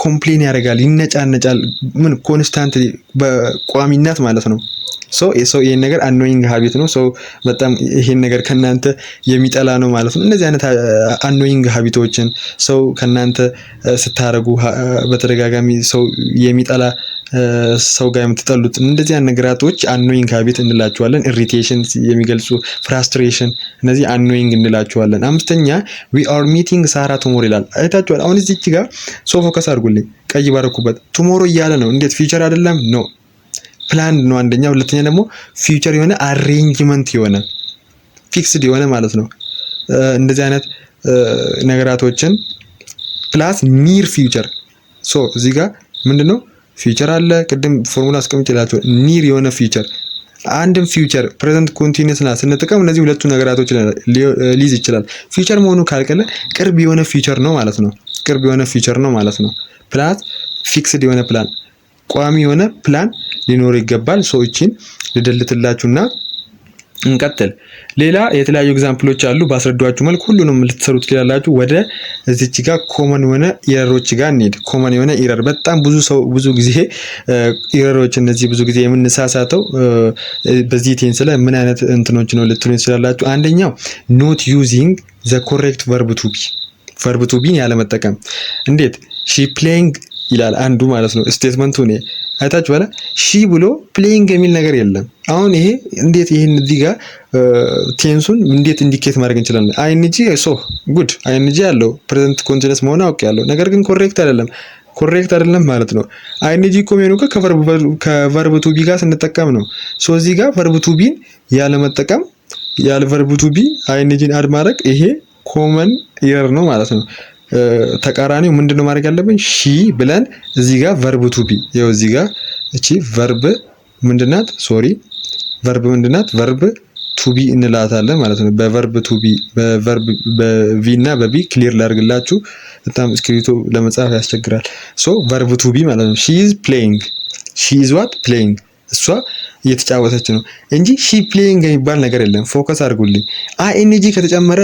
ኮምፕሌን ያደርጋል፣ ይነጫነጫል። ምን ኮንስታንት በቋሚነት ማለት ነው። ሰው ይሄን ነገር አኖይንግ ሀቢት ነው። ሰው በጣም ይሄን ነገር ከናንተ የሚጠላ ነው ማለት ነው። እነዚህ አይነት አኖይንግ ሀቢቶችን ሰው ከናንተ ስታረጉ በተደጋጋሚ ሰው የሚጠላ ሰው ጋር የምትጠሉት እንደዚህ አይነት ነገራቶች አኖይንግ ሀቢት እንላቸዋለን። ኢሪቴሽን የሚገልጹ ፍራስትሬሽን፣ እነዚህ አኖይንግ እንላቸዋለን። አምስተኛ we are meeting ሳራ ቱሞሮ ይላል። አይታችኋል። አሁን እዚህ ጋር ሰው ፎከስ አድርጉልኝ። ቀይ ባረኩበት ቱሞሮ እያለ ነው። እንዴት ፊውቸር አይደለም ነው ፕላን ነው አንደኛ። ሁለተኛ ደግሞ ፊውቸር የሆነ አሬንጅመንት የሆነ ፊክስድ የሆነ ማለት ነው። እንደዚህ አይነት ነገራቶችን ፕላስ ኒር ፊውቸር። ሶ እዚህ ጋር ምንድነው ፊውቸር አለ። ቅድም ፎርሙላ አስቀምጬላችሁ ኒር የሆነ ፊውቸር አንድም ፊውቸር ፕሬዘንት ኮንቲኒየስ ና ስንጠቀም እነዚህ ሁለቱ ነገራቶች ሊይዝ ይችላል። ፊውቸር መሆኑ ካልቀለ ቅርብ የሆነ ፊውቸር ነው ማለት ነው። ቅርብ የሆነ ፊውቸር ነው ማለት ነው። ፕላስ ፊክስድ የሆነ ፕላን ቋሚ የሆነ ፕላን ሊኖር ይገባል። ሶ እቺን ልደልትላችሁና እንቀጥል። ሌላ የተለያዩ ኤግዛምፕሎች አሉ። ባስረዷችሁ መልኩ ሁሉንም ልትሰሩ ትችላላችሁ። ወደ እዚች ጋር ኮመን የሆነ ኢረሮች ጋር እንሂድ። ኮመን የሆነ ኢረር በጣም ብዙ ጊዜ ኢረሮች እነዚህ ብዙ ጊዜ የምንሳሳተው በዚህ ቴንስ ላይ ምን አይነት እንትኖች ነው ልትሉ ትችላላችሁ። አንደኛው ኖት ዩዚንግ ዘ ኮሬክት ቨርብ ቱ ቢ ቨርብ ቱ ቢን ያለመጠቀም። እንዴት ሺ ፕሌይንግ ይላል አንዱ ማለት ነው። ስቴትመንቱ ነው አይታችሁ ባለ ሺ ብሎ ፕሌይንግ የሚል ነገር የለም። አሁን ይሄ እንዴት ይሄን እዚህ ጋር ቴንሱን እንዴት ኢንዲኬት ማድረግ እንችላለን? አይንጂ ሶ ጉድ አይንጂ ያለው ፕሬዘንት ኮንቲኒየስ መሆን አውቄያለሁ፣ ነገር ግን ኮሬክት አይደለም ማለት ነው። አይንጂ እኮ የሚሆነው ከቨርብ ቱ ቢ ጋር ስንጠቀም ነው። ሶ እዚህ ጋር ቨርብ ቱ ቢን ያለመጠቀም ያለ ቨርብ ቱ ቢ አይንጂን አድ ማድረግ ይሄ ኮመን ኢረር ነው ማለት ነው። ተቃራኒው ምንድነው ማድረግ ያለብን? ሺ ብለን እዚህ ጋር ቨርብ ቱ ቢ ይኸው እዚህ ጋር እቺ ቨርብ ምንድናት? ቨርብ ምንድናት? ቨርብ ቱ ቢ እንላታለን ማለት ነው። በቨርብ ቱ ቢ በቨርብ በቪ እና በቢ ክሊር ላድርግላችሁ፣ በጣም እስክሪብቶ ለመጻፍ ያስቸግራል። ሶ ቨርብ ቱ ቢ ማለት ነው። ሺ ኢዝ ፕሌይንግ ሺ ኢዝ ዋት ፕሌይንግ እሷ እየተጫወተች ነው እንጂ ሺ ፕሌይንግ የሚባል ነገር የለም። ፎከስ አድርጉልኝ። አይኤንጂ ከተጨመረ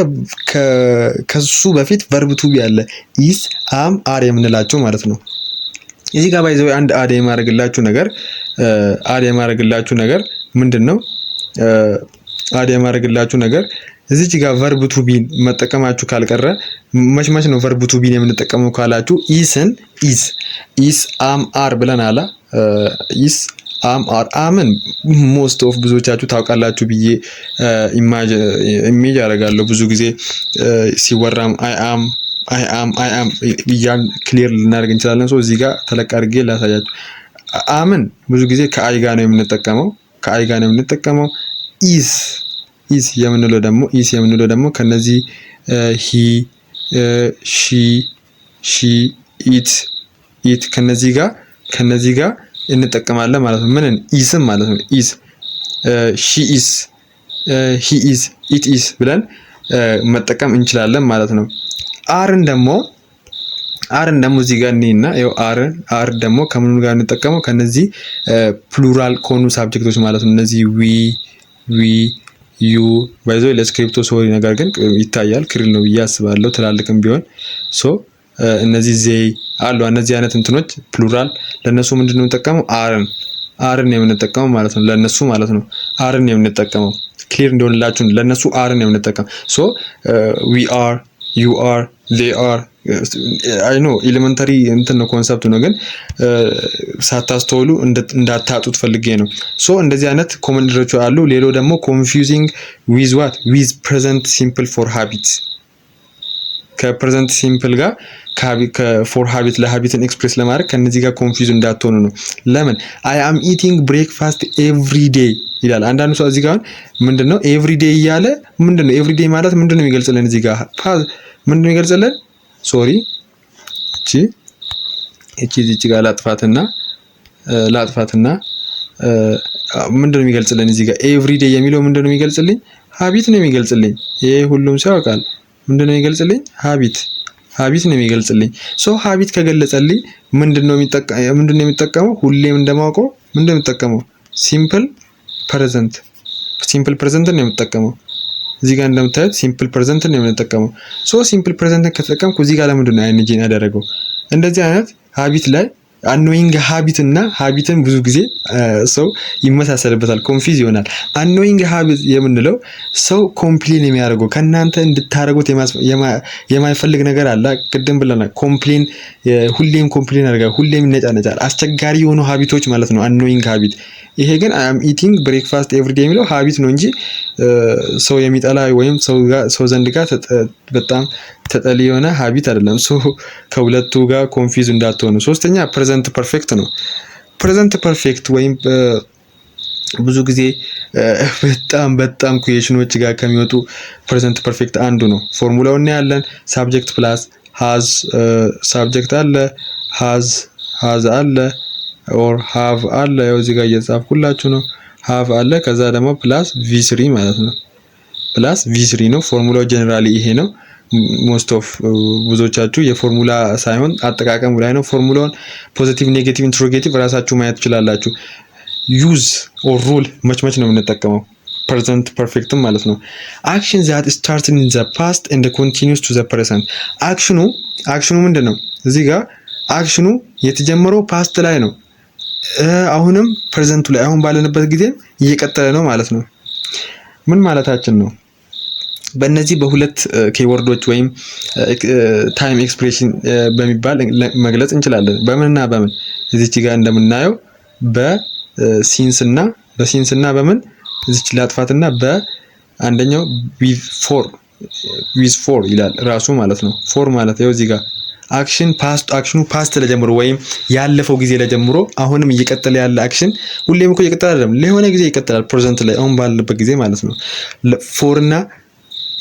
ከሱ በፊት ቨርብ ቱ ቢ አለ። ኢስ አም አር የምንላቸው ማለት ነው። እዚህ ጋር ባይዘው አንድ አድ የማደርግላችሁ ነገር ምንድነው? አድ የማደርግላችሁ ነገር እዚች ጋር ቨርብ ቱ ቢን መጠቀማችሁ ካልቀረ መች ነው ቨርብ ቱ ቢን የምንጠቀመው ካላችሁ ኢስ አም አር ብለን አላ ኢስ አም አር አምን ሞስት ኦፍ ብዙዎቻችሁ ታውቃላችሁ ብዬ ኢሜጅ አደርጋለሁ። ብዙ ጊዜ ሲወራም አይ አም እያን ክሊር ልናደርግ እንችላለን። ሶ እዚህ ጋር ተለቅ አድርጌ ላሳያችሁ። አምን ብዙ ጊዜ ከአይ ጋር ነው የምንጠቀመው። ኢስ የምንለው ደግሞ ከነዚህ ሂ ሺ ኢት ከነዚህ ጋር እንጠቀማለን ማለት ነው። ምንን ኢስም ማለት ነው። ሺ ኢስ ሂ ኢስ ኢት ኢስ ብለን መጠቀም እንችላለን ማለት ነው። አርን ደግሞ እዚህ ጋር እኔና ያው አር ደግሞ ከምኑ ጋር እንጠቀመው? ከነዚህ ፕሉራል ከሆኑ ሳብጀክቶች ማለት ነው። እነዚህ ዊ ዩ ባይዞ ለስክሪፕቶ ሶሪ ነገር ግን ይታያል ክሪል ነው ብዬ አስባለሁ፣ ትላልቅም ቢሆን ሶ እነዚህ ዜይ አሉ። እነዚህ አይነት እንትኖች ፕሉራል ለነሱ ምንድነው የምንጠቀመው? አርን የምንጠቀመው ማለት ነው። ለነሱ ማለት ነው አርን የምንጠቀመው ክሊር እንደሆነላችሁ ለነሱ አርን የምንጠቀመው። ሶ ዊ አር ዩ አር ዜይ አር አይ ኖ ኤሌመንተሪ እንትን ነው ኮንሰፕቱ ነው፣ ግን ሳታስተውሉ እንዳታጡት ፈልጌ ነው። ሶ እንደዚህ አይነት ኮመን ኢረሮች አሉ። ሌላው ደግሞ ኮንፊውዚንግ ዊዝ ዋት ዊዝ ፕሬዘንት ሲምፕል ፎር ሃቢትስ ከፕሬዘንት ሲምፕል ጋር ከፎር ሃቢት ለሃቢትን ኤክስፕሬስ ለማድረግ ከነዚህ ጋር ኮንፊውዝ እንዳትሆኑ ነው። ለምን አይ አም ኢቲንግ ብሬክፋስት ኤቭሪ ዴይ ይላል። አንዳንዱ ሰው እዚህ ጋር ምንድነው ኤቭሪ ዴይ እያለ ምንድነው ኤቭሪ ዴይ ማለት ምንድነው የሚገልጽልን? እዚህ ጋር ምንድነው የሚገልጽልን? ሶሪ እቺ ጋር ላጥፋትና ምንድነው የሚገልጽልን? እዚህ ጋር ኤቭሪ ዴይ የሚለው ምንድነው የሚገልጽልኝ? ሃቢት ነው የሚገልጽልኝ። ይሄ ሁሉም ሰው ያውቃል። ምንድነው የሚገልጽልኝ? ሃቢት ነው የሚገልጽልኝ። ሶ ሃቢት ከገለጸልኝ ምንድነው የሚጠቀመው? ሁሌም እንደማውቀው ምንድነው የሚጠቀመው? ሲምፕል ፕሬዘንት ነው የሚጠቀመው። እዚህ ጋር እንደምታዩት ሲምፕል ፕሬዘንት ነው የምንጠቀመው። ሶ ሲምፕል ፕሬዘንትን ከተጠቀምኩ እዚህ ጋር ለምንድነው አይንጂን ያደረገው? እንደዚህ አይነት ሃቢት ላይ አኖይንግ ሃቢት እና ሃቢትን ብዙ ጊዜ ሰው ይመሳሰልበታል፣ ኮንፊዝ ይሆናል። አኖይንግ ሃቢት የምንለው ሰው ኮምፕሌን የሚያደርገው ከእናንተ እንድታደርጉት የማይፈልግ ነገር አለ። ቅድም ብለናል። ሁሌም ኮምፕሌን ያደርጋል፣ ሁሌም ይነጫነጫል። አስቸጋሪ የሆኑ ሃቢቶች ማለት ነው አኖይንግ ሃቢት። ይሄ ግን አይ አም ኢቲንግ ብሬክፋስት ኤቭሪ ዴይ የሚለው ሃቢት ነው እንጂ ሰው የሚጠላ ወይም ሰው ዘንድ ጋር በጣም ተጠሊ የሆነ ሃቢት አይደለም። ሶ ከሁለቱ ጋር ኮንፊዝ እንዳትሆኑ። ሶስተኛ ፕሬዘንት ፐርፌክት ነው። ፕሬዘንት ፐርፌክት ወይም ብዙ ጊዜ በጣም ኩዌሽኖች ጋር ከሚወጡ ፕሬዘንት ፐርፌክት አንዱ ነው። ፎርሙላው እናያለን። ሳብጀክት ፕላስ ሃዝ ሳብጀክት አለ፣ ሃዝ አለ ኦር ሃቭ አለ። ያው እዚህ ጋር እየጻፍኩላችሁ ነው። ሃቭ አለ ከዛ ደግሞ ፕላስ ቪ3 ማለት ነው። ፕላስ ቪ3 ነው። ፎርሙላው ጀነራሊ ይሄ ነው። ሞስት ኦፍ ብዙዎቻችሁ የፎርሙላ ሳይሆን አጠቃቀሙ ላይ ነው። ፎርሙላውን ፖዚቲቭ፣ ኔጌቲቭ፣ ኢንትሮጌቲቭ ራሳችሁ ማየት ትችላላችሁ። ዩዝ ኦር ሩል መች ነው የምንጠቀመው? ፕሬዘንት ፐርፌክትም ማለት ነው። አክሽን ዛት ስታርትድ ኢን ዘ ፓስት ኤንድ ኮንቲኒዩስ ቱ ዘ ፕሬዘንት። አክሽኑ ምንድን ነው? እዚህ ጋር አክሽኑ የተጀመረው ፓስት ላይ ነው። አሁንም ፕሬዘንቱ ላይ አሁን ባለንበት ጊዜ እየቀጠለ ነው ማለት ነው። ምን ማለታችን ነው? በእነዚህ በሁለት ኪወርዶች ወይም ታይም ኤክስፕሬሽን በሚባል መግለጽ እንችላለን። በምንና በምን? እዚች ጋር እንደምናየው በሲንስ እና በምን እዚች ላጥፋትና በአንደኛው ዊዝ ፎር ይላል ራሱ ማለት ነው። ፎር ማለት ያው እዚህ ጋር አክሽኑ ፓስት ለጀምሮ ወይም ያለፈው ጊዜ ለጀምሮ አሁንም እየቀጠለ ያለ አክሽን ሁሌም እኮ እየቀጠለ አይደለም፣ ለሆነ ጊዜ ይቀጥላል። ፕሬዘንት ላይ አሁን ባለበት ጊዜ ማለት ነው። ፎር እና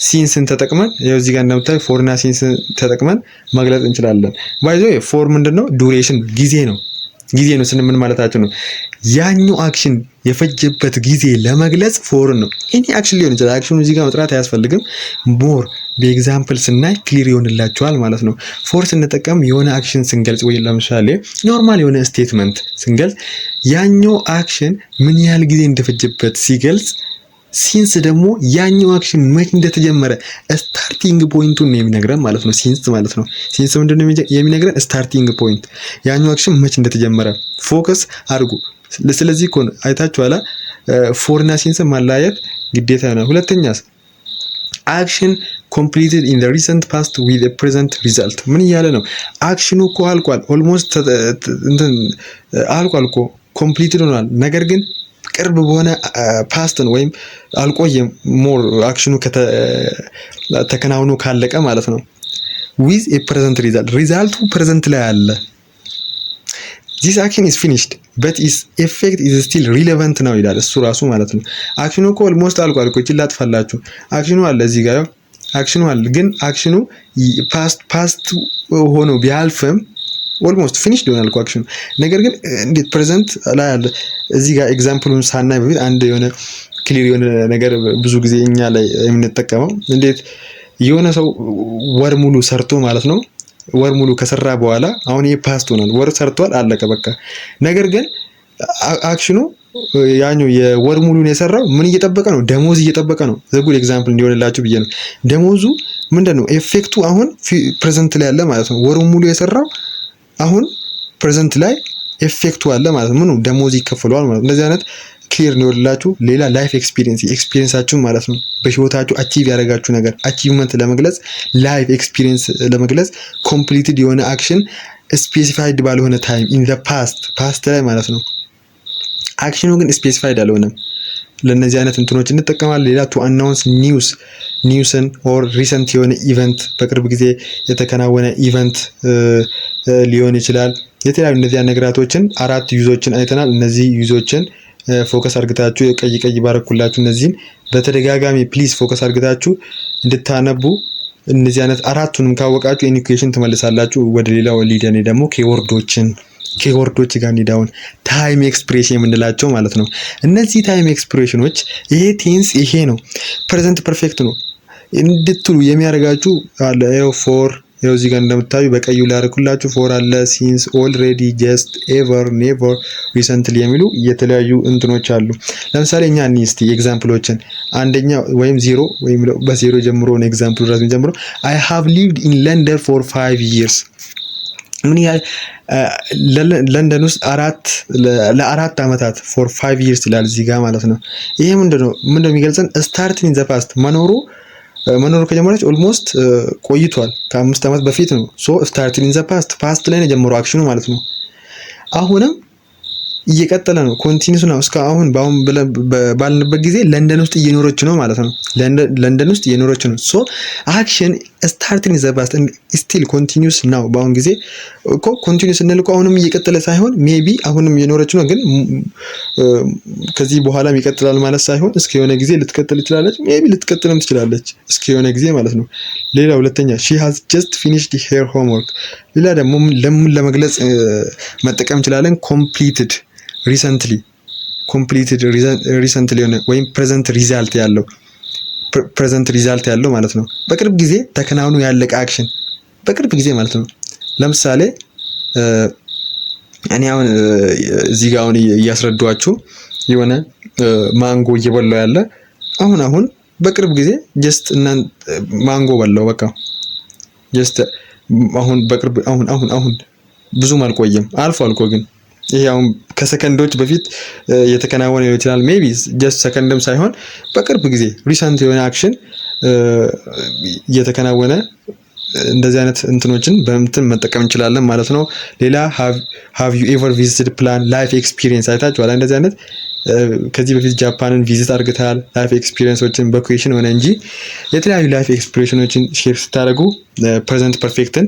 ሲንስን ተጠቅመን ያው እዚህ ጋር እንደምታዩ ፎር እና ሲንስን ተጠቅመን መግለጽ እንችላለን። ባይዞ ፎር ምንድነው? ዱሬሽን ጊዜ ነው ስንል ምን ማለታችን ነው? ያኛው አክሽን የፈጀበት ጊዜ ለመግለጽ ፎርን ነው። እኔ አክሽን ሊሆን ይችላል። አክሽኑ እዚህ ጋር መጥራት አያስፈልግም። ሞር በኤግዛምፕል ስናይ ክሊር ይሆንላችኋል ማለት ነው። ፎር ስንጠቀም የሆነ አክሽን ስንገልጽ ወይ ለምሳሌ ኖርማል የሆነ ስቴትመንት ስንገልጽ ያኛው አክሽን ምን ያህል ጊዜ እንደፈጀበት ሲገልጽ፣ ሲንስ ደግሞ ያኛው አክሽን መች እንደተጀመረ ስታርቲንግ ፖይንቱን ነው የሚነግረን ማለት ነው። ሲንስ ማለት ነው። ሲንስ ምንድነው የሚነግረን? ስታርቲንግ ፖይንት ያኛው አክሽን መች እንደተጀመረ ፎከስ አድርጉ። ስለዚህ እኮ ነው አይታችኋላ፣ ፎር እና ሲንስ ማላየት ግዴታ ነው። ሁለተኛስ አክሽን ኮምፕሊትድ ኢን ዘ ሪሰንት ፓስት ዊዝ ኤ ፕሬዘንት ሪዛልት። ምን እያለ ነው? አክሽኑ እኮ አልቋል፣ ኦልሞስት አልቋል እኮ ኮምፕሊትድ ሆኗል። ነገር ግን ቅርብ በሆነ ፓስት ነው ወይም አልቆየም። ሞር አክሽኑ ተከናውኖ ካለቀ ማለት ነው። ዊዝ ኤ ፕሬዘንት ሪዛልቱ ፕሬዘንት ላይ አለ። ዚስ አክሽን ኢዝ ፊኒሽድ በት ኢዝ ኤፌክት ኢዝ ስቲል ሪሌቫንት ነው ይላል እሱ ራሱ ማለት ነው። አክሽኑ እኮ ኦልሞስት አልቋል እኮ ይችላል ላጥፋላችሁ። አክሽኑ አለ እዚህ ጋር አክሽኑ አለ፣ ግን አክሽኑ ፓስት ሆኖ ቢያልፍም ኦልሞስት ፊኒሽድ ይሆናል እኮ አክሽኑ። ነገር ግን እንዴት ፕሬዘንት ላይ አለ? እዚህ ጋር ኤግዛምፕሉን ሳናይ በፊት አንድ የሆነ ክሊር የሆነ ነገር ብዙ ጊዜ እኛ ላይ የምንጠቀመው እንዴት የሆነ ሰው ወር ሙሉ ሰርቶ ማለት ነው። ወር ሙሉ ከሰራ በኋላ አሁን ይሄ ፓስት ሆኗል። ወር ሰርቷል፣ አለቀ በቃ። ነገር ግን አክሽኑ ያኛው የወር ሙሉን የሰራው ምን እየጠበቀ ነው? ደሞዝ እየጠበቀ ነው። ዘጉድ ኤግዛምፕል እንዲሆንላችሁ ብዬ ነው። ደሞዙ ምንድነው? ኤፌክቱ አሁን ፕሬዘንት ላይ ያለ ማለት ነው። ወሩ ሙሉ የሰራው አሁን ፕሬዘንት ላይ ኤፌክቱ አለ ማለት ነው። ምኑ ደሞዝ ይከፈለዋል ማለት ነው። እንደዚህ አይነት ክሊር ነው ይላችሁ። ሌላ ላይፍ ኤክስፒሪየንሳችሁ ማለት ነው። በህይወታችሁ አቺቭ ያደረጋችሁ ነገር አቺቭመንት ለመግለጽ ላይፍ ኤክስፒሪየንስ ለመግለጽ ኮምፕሊትድ የሆነ አክሽን ስፔሲፋይድ ባልሆነ ታይም ኢን ዘ ፓስት ላይ ማለት ነው። አክሽኑ ግን ስፔሲፋይድ አልሆነም። ለነዚህ አይነት እንትኖች እንጠቀማለን። ሌላ ቱ አናውንስ ኒውስን ኦር ሪሰንት የሆነ ኢቨንት በቅርብ ጊዜ የተከናወነ ኢቨንት ሊሆን ይችላል። የተለያዩ እነዚህ ነገራቶችን አራት ዩዞችን አይተናል። እነዚህ ዩዞችን ፎከስ አድርጋችሁ ቀይ ባረኩላችሁ። እነዚህን በተደጋጋሚ ፕሊዝ ፎከስ አድርጋችሁ እንድታነቡ። እነዚህ አይነት አራቱንም ካወቃችሁ ኢኒኩዌሽን ትመልሳላችሁ። ወደ ሌላው ሊደኔ ደግሞ ኪወርዶች ጋር እንዲዳውን ታይም ኤክስፕሬሽን የምንላቸው ማለት ነው። እነዚህ ታይም ኤክስፕሬሽኖች ይሄ ቴንስ ይሄ ነው ፕሬዘንት ፐርፌክት ነው እንድትሉ የሚያደርጋችሁ አለ። ፎር ያው እዚህ ጋር እንደምታዩ በቀዩ ላርኩላችሁ ፎር አለ፣ ሲንስ፣ ኦልሬዲ፣ ጀስት፣ ኤቨር፣ ኔቨር፣ ሪሰንትሊ የሚሉ የተለያዩ እንትኖች አሉ። ለምሳሌ እኛ እስቲ ኤግዛምፕሎችን አንደኛ ወይም ዜሮ ወይም በዜሮ ጀምሮ ነው ኤግዛምፕሉ ራሱ ጀምሮ I have lived in London for 5 years። ምን ያህል ለንደን ውስጥ ለአራት ዓመታት for 5 years ይላል እዚህ ጋር ማለት ነው። ይሄ ምንድነው የሚገልጸን? ስታርት ኢን ዘ ፓስት መኖሩ ከጀመረች ኦልሞስት ቆይቷል። ከ5 ዓመት በፊት ነው። ሶ ስታርት ኢን ዘ ፓስት ላይ ነው የጀመረው አክሽኑ ማለት ነው። አሁንም እየቀጠለ ነው፣ ኮንቲኒስ ነው እስካሁን ባሁን ባልንበት ጊዜ ለንደን ውስጥ እየኖረች ነው ማለት ነው። ለንደን ውስጥ እየኖረች ነው። ሶ አክሽን ስታርቲንግ ዘ ፓስት ስቲል ኮንቲኒስ ነው። ባሁን ጊዜ እኮ ኮንቲኒስ እንል እኮ አሁንም እየቀጠለ ሳይሆን ሜቢ አሁንም እየኖረች ነው፣ ግን ከዚህ በኋላም ይቀጥላል ማለት ሳይሆን እስከ የሆነ ጊዜ ልትቀጥል ትችላለች። ሜቢ ልትቀጥልም ትችላለች እስከ የሆነ ጊዜ ማለት ነው። ሌላ ሁለተኛ she has just finished her homework። ሌላ ደግሞ ለምን ለመግለጽ መጠቀም እንችላለን completed recently የሆነ ወይም ፕሬዘንት ሪዛልት ያለው ማለት ነው። በቅርብ ጊዜ ተከናውኖ ያለቀ አክሽን በቅርብ ጊዜ ማለት ነው። ለምሳሌ እኔ አሁን እዚህ ጋር አሁን እያስረዷችሁ የሆነ ማንጎ እየበላው ያለ አሁን በቅርብ ጊዜ ጀስት ማንጎ በላው በቃ ጀስት አሁን በቅርብ አሁን ብዙም አልቆየም አልፎ ግን ይሄ አሁን ከሰከንዶች በፊት የተከናወነ ይችላል። ሜቢ ጀስት ሰከንድም ሳይሆን በቅርብ ጊዜ ሪሰንት የሆነ አክሽን እየተከናወነ እንደዚህ አይነት እንትኖችን በእንትን መጠቀም እንችላለን ማለት ነው። ሌላ have you ever visited plan life experience አይታችኋል። እንደዚህ አይነት ከዚህ በፊት ጃፓንን ቪዚት አድርገታል። ላይፍ ኤክስፒሪየንሶችን በኩዌሽን ሆነ እንጂ የተለያዩ ላይፍ ኤክስፒሪየንሶችን ሼር ስታደርጉ ፕሬዘንት ፐርፌክትን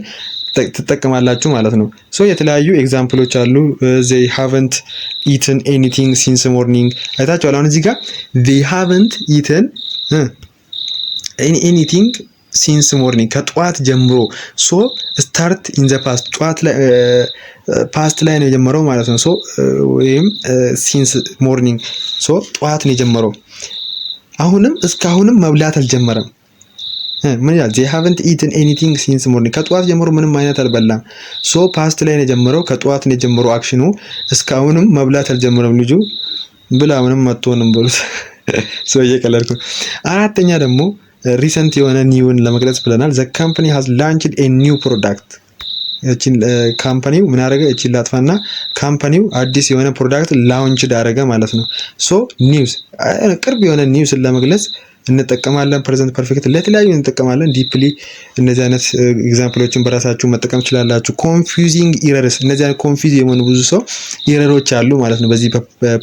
ትጠቀማላችሁ ማለት ነው። ሶ የተለያዩ ኤግዛምፕሎች አሉ። they haven't eaten anything since morning አይታችኋል። አሁን እዚህ ጋር they haven't eaten anything since morning ከጠዋት ጀምሮ ሶ start in the past ጠዋት ላይ ፓስት ላይ ነው የጀመረው ማለት ነው። ሶ ወይም since morning ሶ ጠዋት ነው የጀመረው። አሁንም እስካሁንም መብላት አልጀመረም። ምን ይላል? they haven't eaten anything since morning ከጠዋት ጀምሮ ምንም አይነት አልበላም። ሶ ፓስት ላይ ነው የጀመረው፣ ከጠዋት ነው የጀመረው አክሽኑ። እስካሁንም መብላት አልጀመረም ልጁ። ብላ ምንም አትሆንም ብሉት። ሶ እየቀለድኩ። አራተኛ ደግሞ ሪሰንት የሆነ ኒውን ለመግለጽ ብለናል። the company has launched a new product እቺን ካምፓኒው ምን አደረገ? እቺን ላጥፋና ካምፓኒው አዲስ የሆነ ፕሮዳክት ላውንች ዳረገ ማለት ነው። ሶ ኒውስ ቅርብ የሆነ ኒውስን ለመግለጽ እንጠቀማለን። ፕሬዘንት ፐርፌክት ለተለያዩ እንጠቀማለን። ዲፕሊ እነዚህ አይነት ኤግዛምፕሎችን በራሳችሁ መጠቀም ትችላላችሁ። ኮንፊውዚንግ ኢረርስ እነዚህ አይነት ኮንፊውዝ የሆኑ ብዙ ሰው ኢረሮች አሉ ማለት ነው በዚህ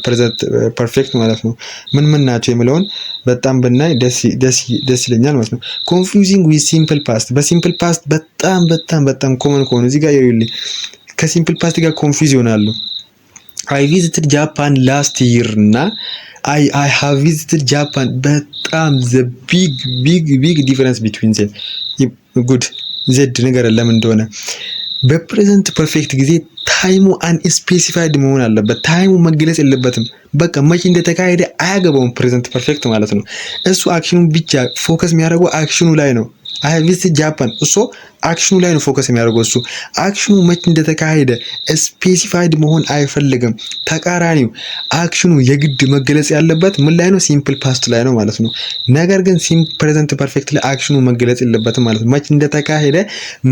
ፕሬዘንት ፐርፌክት ማለት ነው። ምን ናቸው የሚለውን በጣም ብናይ ደስ ይለኛል ማለት ነው። ኮንፊውዚንግ ዊዝ ሲምፕል ፓስት በሲምፕል ፓስት በጣም ኮመን ከሆኑ እዚህ ጋር ይኸውልኝ ከሲምፕል ፓስት ጋር ኮንፊውዝ ይሆናሉ። አይ ቪዚትድ ጃፓን ላስት ይር እና I have visited Japan በጣም the big difference between them good ዘድ ነገር ለምን እንደሆነ በፕሬዘንት ፐርፌክት ጊዜ ታይሙ አንስፔሲፋይድ መሆን አለበት። ታይሙ መገለጽ የለበትም። በቃ መቼ እንደተካሄደ አያገባውም ፕሬዘንት ፐርፌክት ማለት ነው። እሱ አክሽኑን ብቻ ፎከስ የሚያደርገው አክሽኑ ላይ ነው። I have visited Japan እሱ አክሽኑ ላይ ነው ፎከስ የሚያደርገው። እሱ አክሽኑ መቼ እንደተካሄደ ስፔሲፋይድ መሆን አይፈልግም። ተቃራኒው አክሽኑ የግድ መገለጽ ያለበት ምን ላይ ነው? ሲምፕል ፓስት ላይ ነው ማለት ነው። ነገር ግን ፕሬዘንት ፐርፌክት ላይ አክሽኑ መገለጽ የለበትም ማለት ነው። መቼ እንደተካሄደ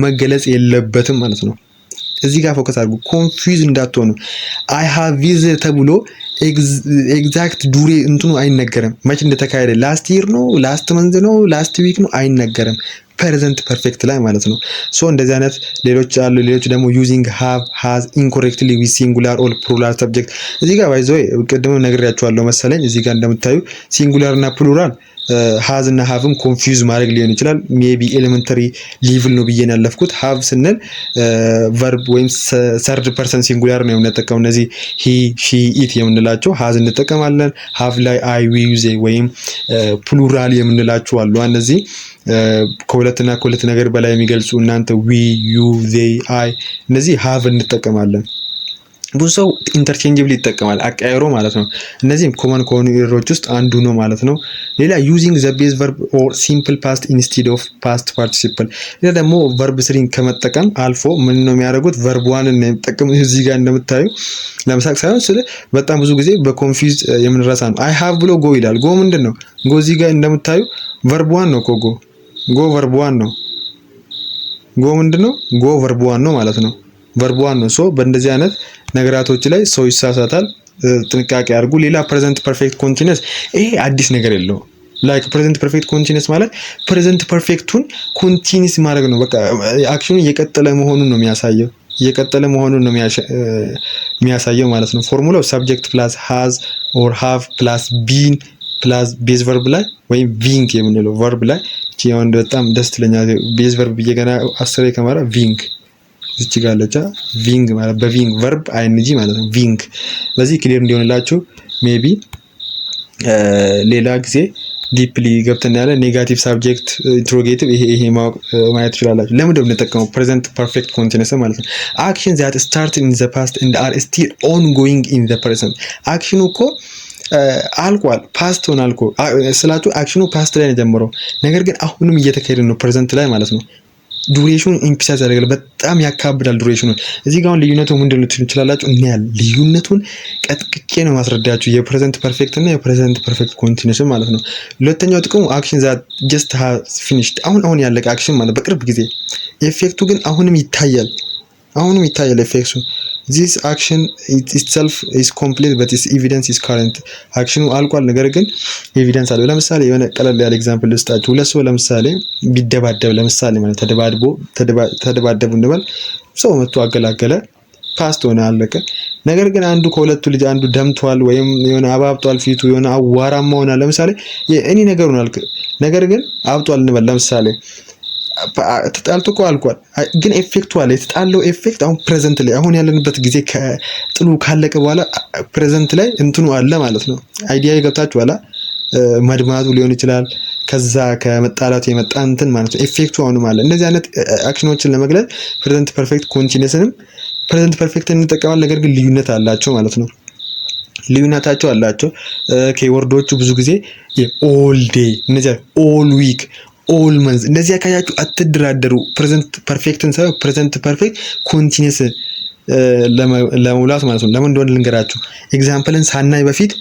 መገለጽ የለበትም ማለት ነው። እዚህ ጋር ፎከስ አድርጉ፣ ኮንፊውዝ እንዳትሆኑ። አይ ሃቭ ቪዚት ተብሎ ኤግዛክት ዱሬ እንትኑ አይነገርም። መቼ እንደተካሄደ ላስት ይር ነው፣ ላስት መንዝ ነው፣ ላስት ዊክ ነው አይነገርም ፕሬዘንት ፐርፌክት ላይ ማለት ነው። ሶ እንደዚህ አይነት ሌሎች አሉ። ሌሎች ደግሞ ዩዚንግ ሃቭ ሃዝ ኢንኮሬክትሊ ዊዝ ሲንጉላር ኦር ፕሉራል ሰብጀክት እዚህ ጋር ባይዘው ቅድም ነግሬያችኋለሁ መሰለኝ። እዚህ ጋር እንደምታዩ ሲንጉላር እና ፕሉራል ሃዝ እና ሃቭን ኮንፊውዝ ማድረግ ሊሆን ይችላል። ሜቢ ኤሌመንተሪ ሊቭል ነው ብዬ ያለፍኩት። ሃቭ ስንል ቨርብ ወይም ሰርድ ፐርሰን ሲንጉላር ነው የምንጠቀመው። እነዚህ ሂ ሺ ኢት የምንላቸው ሃዝ እንጠቀማለን። ሃቭ ላይ አይ ዊ ዩ ዜ ወይም ፕሉራል የምንላቸው አሉ። እነዚህ ከሁለትና ከሁለት ነገር በላይ የሚገልጹ እናንተ ዊ ዩ ዜ አይ እነዚህ ሃቭ እንጠቀማለን። ብዙ ሰው ኢንተርቼንጅብሊ ይጠቀማል አቀያይሮ ማለት ነው። እነዚህም ኮመን ከሆኑ ኤረሮች ውስጥ አንዱ ነው ማለት ነው። ሌላ ዩዚንግ ዘ ቤዝ ቨርብ ኦር ሲምፕል ፓስት ኢንስቴድ ኦፍ ፓስት ፓርቲሲፕል። ሌላ ደግሞ ቨርብ ስሪን ከመጠቀም አልፎ ምን ነው የሚያደርጉት? ቨርብ ዋን ነው የሚጠቀሙ። እዚህ ጋር እንደምታዩ ለምሳሌ ሳይሆን ስለ በጣም ብዙ ጊዜ በኮንፊውዝ የምንረሳ ነው። አይ ሃቭ ብሎ ጎ ይላል። ጎ ምንድን ነው? ጎ እዚህ ጋር እንደምታዩ ቨርብ ዋን ነው። ጎ ቨርብ ዋን ነው። ጎ ምንድን ነው? ጎ ቨርብ ዋን ነው ማለት ነው። ቨርብ ዋን ነው። ሶ በእንደዚህ አይነት ነገራቶች ላይ ሰው ይሳሳታል። ጥንቃቄ አድርጉ። ሌላ ፕሬዘንት ፐርፌክት ኮንቲኒየስ ይሄ አዲስ ነገር የለውም። ላይክ ፕሬዘንት ፐርፌክት ኮንቲኒየስ ማለት ፕሬዘንት ፐርፌክቱን ኮንቲኒየስ ማድረግ ነው። በቃ አክሽኑ እየቀጠለ መሆኑን ነው የሚያሳየው። እየቀጠለ መሆኑን ነው የሚያሳየው ማለት ነው። ፎርሙላው ሰብጀክት ፕላስ ሃዝ ኦር ሃቭ ፕላስ ቢን ፕላስ ቤዝ ቨርብ ላይ ወይም ቪንግ የምንለው ቨርብ ላይ እቺ አሁን በጣም ደስ ትለኛል። ቤዝ ቨርብ ብዬ ገና 10 ከማራ ቪንግ እቺ ጋር አለች። ቪንግ ማለት በቪንግ ቨርብ አይንጂ ማለት ነው ቪንግ። ስለዚህ ክሊር እንዲሆንላችሁ ሜቢ ሌላ ጊዜ ዲፕሊ ገብተን ያለ ኔጋቲቭ ሳብጀክት ኢንትሮጌቲቭ ይሄ ማየት ትችላላችሁ። ለምን እንደምንጠቀመው ፕሬዘንት ፐርፌክት ኮንቲኒዩስ ማለት ነው። አክሽን ዛት ስታርት ኢን ዘ ፓስት ኤንድ አር ስቲል ኦንጎይንግ ኢን ዘ ፕሬዘንት። አክሽኑ እኮ አልቋል፣ ፓስት ሆኗል እኮ ስላችሁ አክሽኑ ፓስት ላይ ነው የጀመረው፣ ነገር ግን አሁንም እየተካሄደ ነው ፕሬዘንት ላይ ማለት ነው። ዱሬሽኑ ኢምፒሳይዝ ያደርጋል፣ በጣም ያካብዳል ዱሬሽኑን። እዚህ ጋር አሁን ልዩነቱ ምንድን ነው ትችላላችሁ? እናያለን። ልዩነቱን ቀጥቅቄ ነው ማስረዳችሁ የፕሬዘንት ፐርፌክት እና የፕሬዘንት ፐርፌክት ኮንቲኒዩስ ማለት ነው። ሁለተኛው ጥቅሙ አክሽን ዛት ጀስት ሃዝ ፊኒሽድ፣ አሁን ያለቀ አክሽን ማለት በቅርብ ጊዜ። ኤፌክቱ ግን አሁንም ይታያል ኤፌክቱ። ዚስ አክሽን ኢትሰልፍ ኢዝ ኮምፕሊት በት ኢትስ ኤቪደንስ ኢዝ ካረንት። አክሽኑ አልቋል ነገር ግን ኤቪደንስ አለው። ለምሳሌ የሆነ ቀለል ያለ ኤግዛምፕል ልስጣችሁ። ሁለት ሰው ለምሳሌ ቢደባደብ ለምሳሌ ማለት ተደባደቡ እንበል፣ ሰው መጥቶ አገላገለ፣ ፓስት ሆነ አለቀ። ነገር ግን አንዱ ከሁለቱ ልጅ አንዱ ደምቷል ወይም የሆነ አባብጧል፣ ፊቱ የሆነ አዋራማ ሆኗል። ለምሳሌ እኔ ነገር ሆኗል ነገር ግን አብጧል እንበል ለምሳሌ ተጣልቶ እኮ አልቋል፣ ግን ኤፌክቱ አለ። የተጣለው ኤፌክት አሁን ፕሬዘንት ላይ አሁን ያለንበት ጊዜ ከጥሉ ካለቀ በኋላ ፕሬዘንት ላይ እንትኑ አለ ማለት ነው። አይዲያ ይገብታችሁ አላ መድማቱ ሊሆን ይችላል፣ ከዛ ከመጣላቱ የመጣ እንትን ማለት ነው። ኤፌክቱ አሁንም አለ። እንደዚህ አይነት አክሽኖችን ለመግለጽ ፕሬዘንት ፐርፌክት ኮንቲኒዩስንም ፕሬዘንት ፐርፌክት እንጠቀማለን፣ ነገር ግን ልዩነት አላቸው ማለት ነው። ልዩነታቸው አላቸው። ኬወርዶቹ ብዙ ጊዜ ኦል ዴይ፣ እነዚህ ኦል ዊክ፣ ኦል መንዝ፣ እንደዚህ ያካያችሁ አትደራደሩ። ፕሬዘንት ፐርፌክትን ሳይሆን ፕሬዘንት ፐርፌክት ኮንቲኒዩስ ለመውላት ማለት ነው። ለምን እንደሆነ ልንገራችሁ። ኤግዛምፕልን ሳናይ በፊት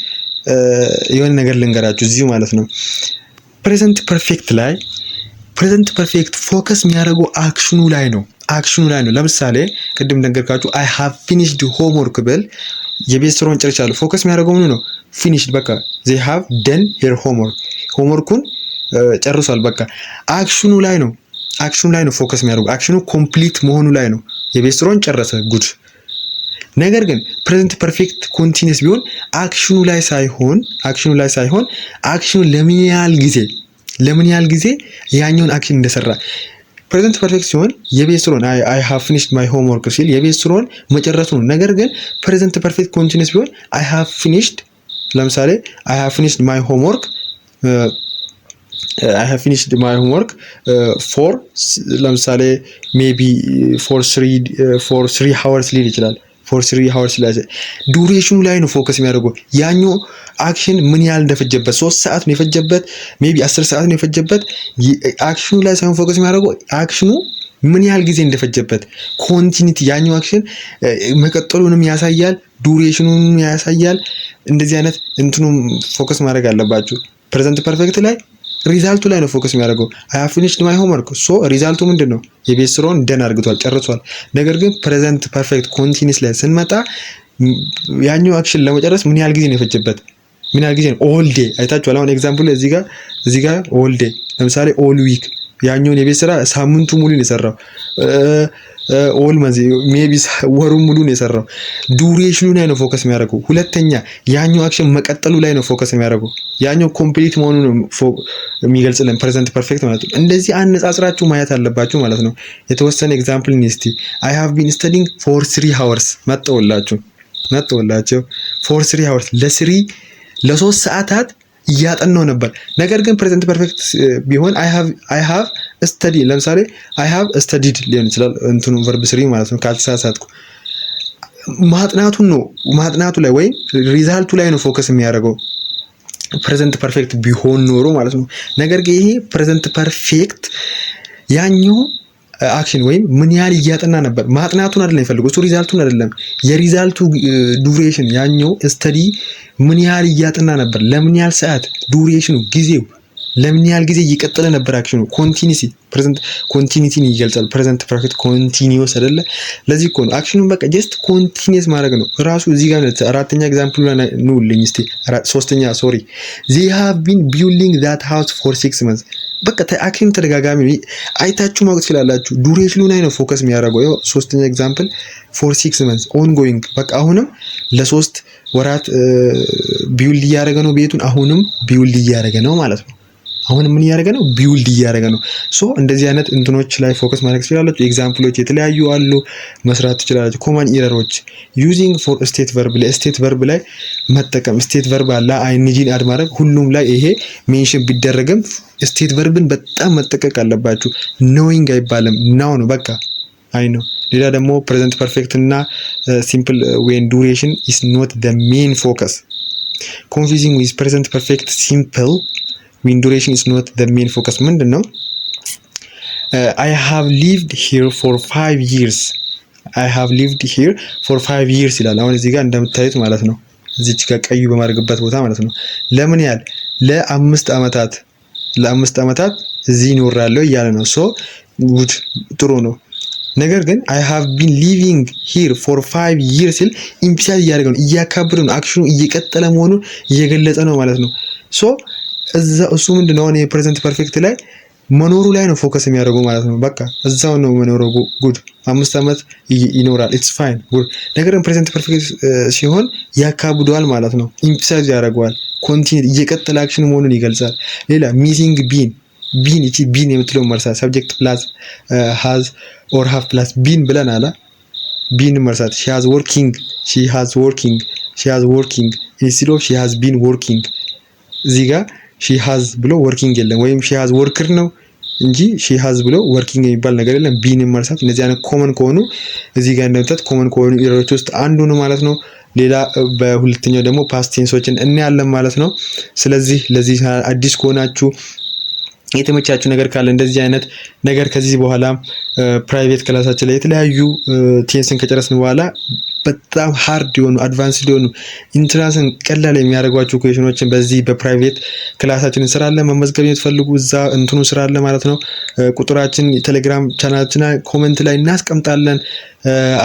የሆነ ነገር ልንገራችሁ እዚሁ ማለት ነው። ፕሬዘንት ፐርፌክት ላይ ፕሬዘንት ፐርፌክት ፎከስ የሚያደርገው አክሽኑ ላይ ነው። ለምሳሌ ቅድም ነገርካችሁ አይ ሃቭ ፊኒሽድ ሆምወርክ ብል የቤት ስራውን ጨርሻለሁ። ፎከስ የሚያደርገው ምኑ ነው? ፊኒሽድ፣ በቃ they have done their homework፣ ሆምወርኩን ጨርሷል። በቃ አክሽኑ ላይ ነው ፎከስ የሚያደርገው። አክሽኑ ኮምፕሊት መሆኑ ላይ ነው። የቤት ስራውን ጨረሰ፣ ጉድ። ነገር ግን ፕሬዘንት ፐርፌክት ኮንቲኒዩስ ቢሆን አክሽኑ ላይ ሳይሆን አክሽኑ ለምን ያህል ጊዜ ያኛውን አክሽን እንደሰራ። ፕሬዘንት ፐርፌክት ሲሆን የቤት ስራውን አይ ሃቭ ፊኒሽድ ማይ ሆምወርክ ሲል የቤት ስራውን መጨረሱ ነው። ነገር ግን ፕሬዘንት ፐርፌክት ኮንቲኒዩስ ቢሆን አይ ሃቭ ፊኒሽድ፣ ለምሳሌ አይ ሃቭ ፊኒሽድ ማይ ሆምወርክ ፎር ለምሳሌ ሜቢ ፎር 3 hours ሊል ይችላል። ፎር 3 hours ላይ ዱሬሽኑ ላይ ነው ፎከስ የሚያደርገው። ያኛው አክሽን ምን ያህል እንደፈጀበት 3 ሰዓት ነው የፈጀበት፣ ሜቢ 10 ሰዓት ነው የፈጀበት። አክሽኑ ላይ ሳይሆን ፎከስ የሚያደርገው አክሽኑ ምን ያህል ጊዜ እንደፈጀበት ኮንቲኒቲ፣ ያኛው አክሽን መቀጠሉንም ያሳያል፣ ዱሬሽኑንም ያሳያል። እንደዚህ አይነት እንትኑም ፎከስ ማድረግ አለባችሁ። ፕሬዘንት ፐርፌክት ላይ ሪዛልቱ ላይ ነው ፎከስ የሚያደርገው። አይ ሃቭ ፊኒሽድ ማይ ሆምወርክ፣ ሶ ሪዛልቱ ምንድነው? የቤት ስራውን ደን አድርጓል፣ ጨርሷል። ነገር ግን ፕሬዘንት ፐርፌክት ኮንቲኒዩስ ላይ ስንመጣ ያኛው አክሽን ለመጨረስ ምን ያህል ጊዜ ነው የፈጀበት? ምን ያህል ጊዜ ነው? ኦል ዴይ አይታችኋል። አሁን ኤግዛምፕል እዚህ ጋር ኦል ዴይ፣ ለምሳሌ ኦል ዊክ፣ ያኛውን የቤት ስራ ሳምንቱ ሙሉ ነው የሰራው። ኦል መንዝ ሜቢ ወሩን ሙሉ ነው የሰራው። ዱሬሽኑ ላይ ነው ፎከስ የሚያደርገው። ሁለተኛ ያኛው አክሽን መቀጠሉ ላይ ነው ፎከስ የሚያደርገው። ያኛው ኮምፕሊት መሆኑን ነው የሚገልጽልን ፕሬዘንት ፐርፌክት ማለት ነው። እንደዚህ አነጻጽራችሁ ማየት አለባችሁ ማለት ነው። የተወሰነ ኤግዛምፕል ኒስቲ አይ ሃቭ ቢን ስተዲንግ ፎር 3 hours መጥተውላችሁ ፎር 3 hours ለ3 ሰዓታት እያጠናው ነበር። ነገር ግን ፕሬዘንት ፐርፌክት ቢሆን አይ ሃቭ ስተዲ፣ ለምሳሌ አይ ሃቭ ስተዲድ ሊሆን ይችላል። እንትኑ ቨርብ 3 ማለት ነው ካልተሳሳትኩ። ማጥናቱ ላይ ወይም ሪዛልቱ ላይ ነው ፎከስ የሚያደርገው ፕሬዘንት ፐርፌክት ቢሆን ኖሮ ማለት ነው። ነገር ግን ይሄ ፕሬዘንት ፐርፌክት ያኛው አክሽን ወይም ምን ያህል እያጠና ነበር፣ ማጥናቱን አይደለም የሚፈልገው እሱ፣ ሪዛልቱን አይደለም። የሪዛልቱ ዱሬሽን፣ ያኛው ስተዲ ምን ያህል እያጠና ነበር፣ ለምን ያህል ሰዓት፣ ዱሬሽኑ፣ ጊዜው ለምን ያህል ጊዜ እየቀጠለ ነበር አክሽኑ? ኮንቲኒቲ ፕሬዘንት ኮንቲኒቲን ይገልጻል። ፕሬዘንት ፐርፌክት ኮንቲኒዩስ አይደለ? ለዚህ እኮ ነው አክሽኑን በቃ ጀስት ኮንቲኒዩስ ማድረግ ነው ራሱ። እዚህ ጋር አራተኛ ኤግዛምፕል ነው ልኝ እስቲ ሶስተኛ ሶሪ they have been building that house for 6 months በቃ አክሽን ተደጋጋሚ አይታችሁ ማወቅ ትችላላችሁ። ዱሬሽኑ ላይ ነው ፎከስ የሚያደርገው። ያው ሶስተኛ ኤግዛምፕል for 6 months ongoing በቃ አሁንም ለ3 ወራት ቢውልድ እያደረገ ነው ቤቱን። አሁንም ቢውልድ እያደረገ ነው ማለት ነው። አሁን ምን እያደረገ ነው? ቢውልድ እያደረገ ነው። ሶ እንደዚህ አይነት እንትኖች ላይ ፎከስ ማድረግ ትችላላችሁ። ኤግዛምፕሎች የተለያዩ አሉ መስራት ትችላላችሁ። ኮመን ኢረሮች ዩዚንግ ፎር ስቴት ቨርብ ላይ ስቴት ቨርብ ላይ መጠቀም ስቴት ቨርብ አለ አይንጂን አድ ማድረግ ሁሉም ላይ ይሄ ሜንሽን ቢደረግም ስቴት ቨርብን በጣም መጠቀቅ አለባችሁ። ኖዊንግ አይባልም ናው ነው በቃ አይ ነው። ሌላ ደግሞ ፕሬዘንት ፐርፌክት እና ሲምፕል ዌን ዱሬሽን ኢዝ ኖት ዘ ሜን ፎከስ ኮንፊውዚንግ ዊዝ ፕሬዘንት ፐርፌክት ሲምፕል when duration is not the main focus ምንድን ነው? I have lived here for 5 years I have lived here for 5 years ይላል። አሁን እዚህ ጋር እንደምታዩት ማለት ነው እዚች ጋር ቀዩ በማድረግበት ቦታ ማለት ነው ለምን ያህል ለ5 ዓመታት እዚህ እኖራለሁ እያለ ነው። ሶ ጉድ ጥሩ ነው። ነገር ግን I have been living here for 5 years ሲል ኢምፒሳይዝ እያደረገ ነው፣ እያካበደ ነው፣ አክሽኑ እየቀጠለ መሆኑን እየገለጸ ነው ማለት ነው። ሶ እሱ ምንድነው አሁን የፕሬዘንት ፐርፌክት ላይ መኖሩ ላይ ነው ፎከስ የሚያደርገው ማለት ነው። በቃ እዛው ነው መኖሩ። ጉድ 5 ዓመት ይኖራል ኢትስ ፋይን ጉድ። ነገር ግን ፕሬዘንት ፐርፌክት ሲሆን ያካብደዋል ማለት ነው፣ ኢምፒሳይዝ ያደርገዋል፣ ኮንቲኒቲ እየቀጠለ አክሽን መሆኑን ይገልጻል። ሌላ ሚሲንግ ቢን እቺ ቢን የምትለው መርሳት ሰብጀክት ፕላስ ሃዝ ኦር ሃቭ ፕላስ ቢን ብለን አላ ቢን መርሳት። ሺ ሃዝ ወርኪንግ ኢንስቲድ ኦፍ ሺ ሃዝ ቢን ወርኪንግ እዚህ ጋር ሺ ሃዝ ብሎ ወርኪንግ የለም፣ ወይም ሺ ሃዝ ወርክር ነው እንጂ ሺ ሃዝ ብሎ ወርኪንግ የሚባል ነገር የለም። ቢን መርሳት እነዚህ አይነት ኮመን ከሆኑ እዚህ ጋር እንደምታዩት ኮመን ከሆኑ ኢረሮች ውስጥ አንዱ ነው ማለት ነው። ሌላ በሁለተኛው ደግሞ ፓስት ቴንሶችን እናያለን ማለት ነው። ስለዚህ ለዚህ አዲስ ከሆናችሁ የተመቻችሁ ነገር ካለ እንደዚህ አይነት ነገር ከዚህ በኋላ ፕራይቬት ክላሳችን ላይ የተለያዩ ቴንስን ከጨረስን በኋላ በጣም ሃርድ የሆኑ አድቫንስድ የሆኑ ኢንትራንስን ቀላል የሚያደርጓችሁ ኩዌሽኖችን በዚህ በፕራይቬት ክላሳችን እንሰራለን። መመዝገብ የምትፈልጉ እዛ እንትኑ ስራለ ማለት ነው። ቁጥራችን ቴሌግራም ቻናላችን ኮሜንት ላይ እናስቀምጣለን።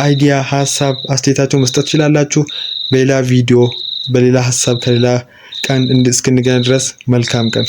አይዲያ ሀሳብ አስተያየታችሁ መስጠት ትችላላችሁ። በሌላ ቪዲዮ በሌላ ሀሳብ ከሌላ ቀን እስክንገናኝ ድረስ መልካም ቀን።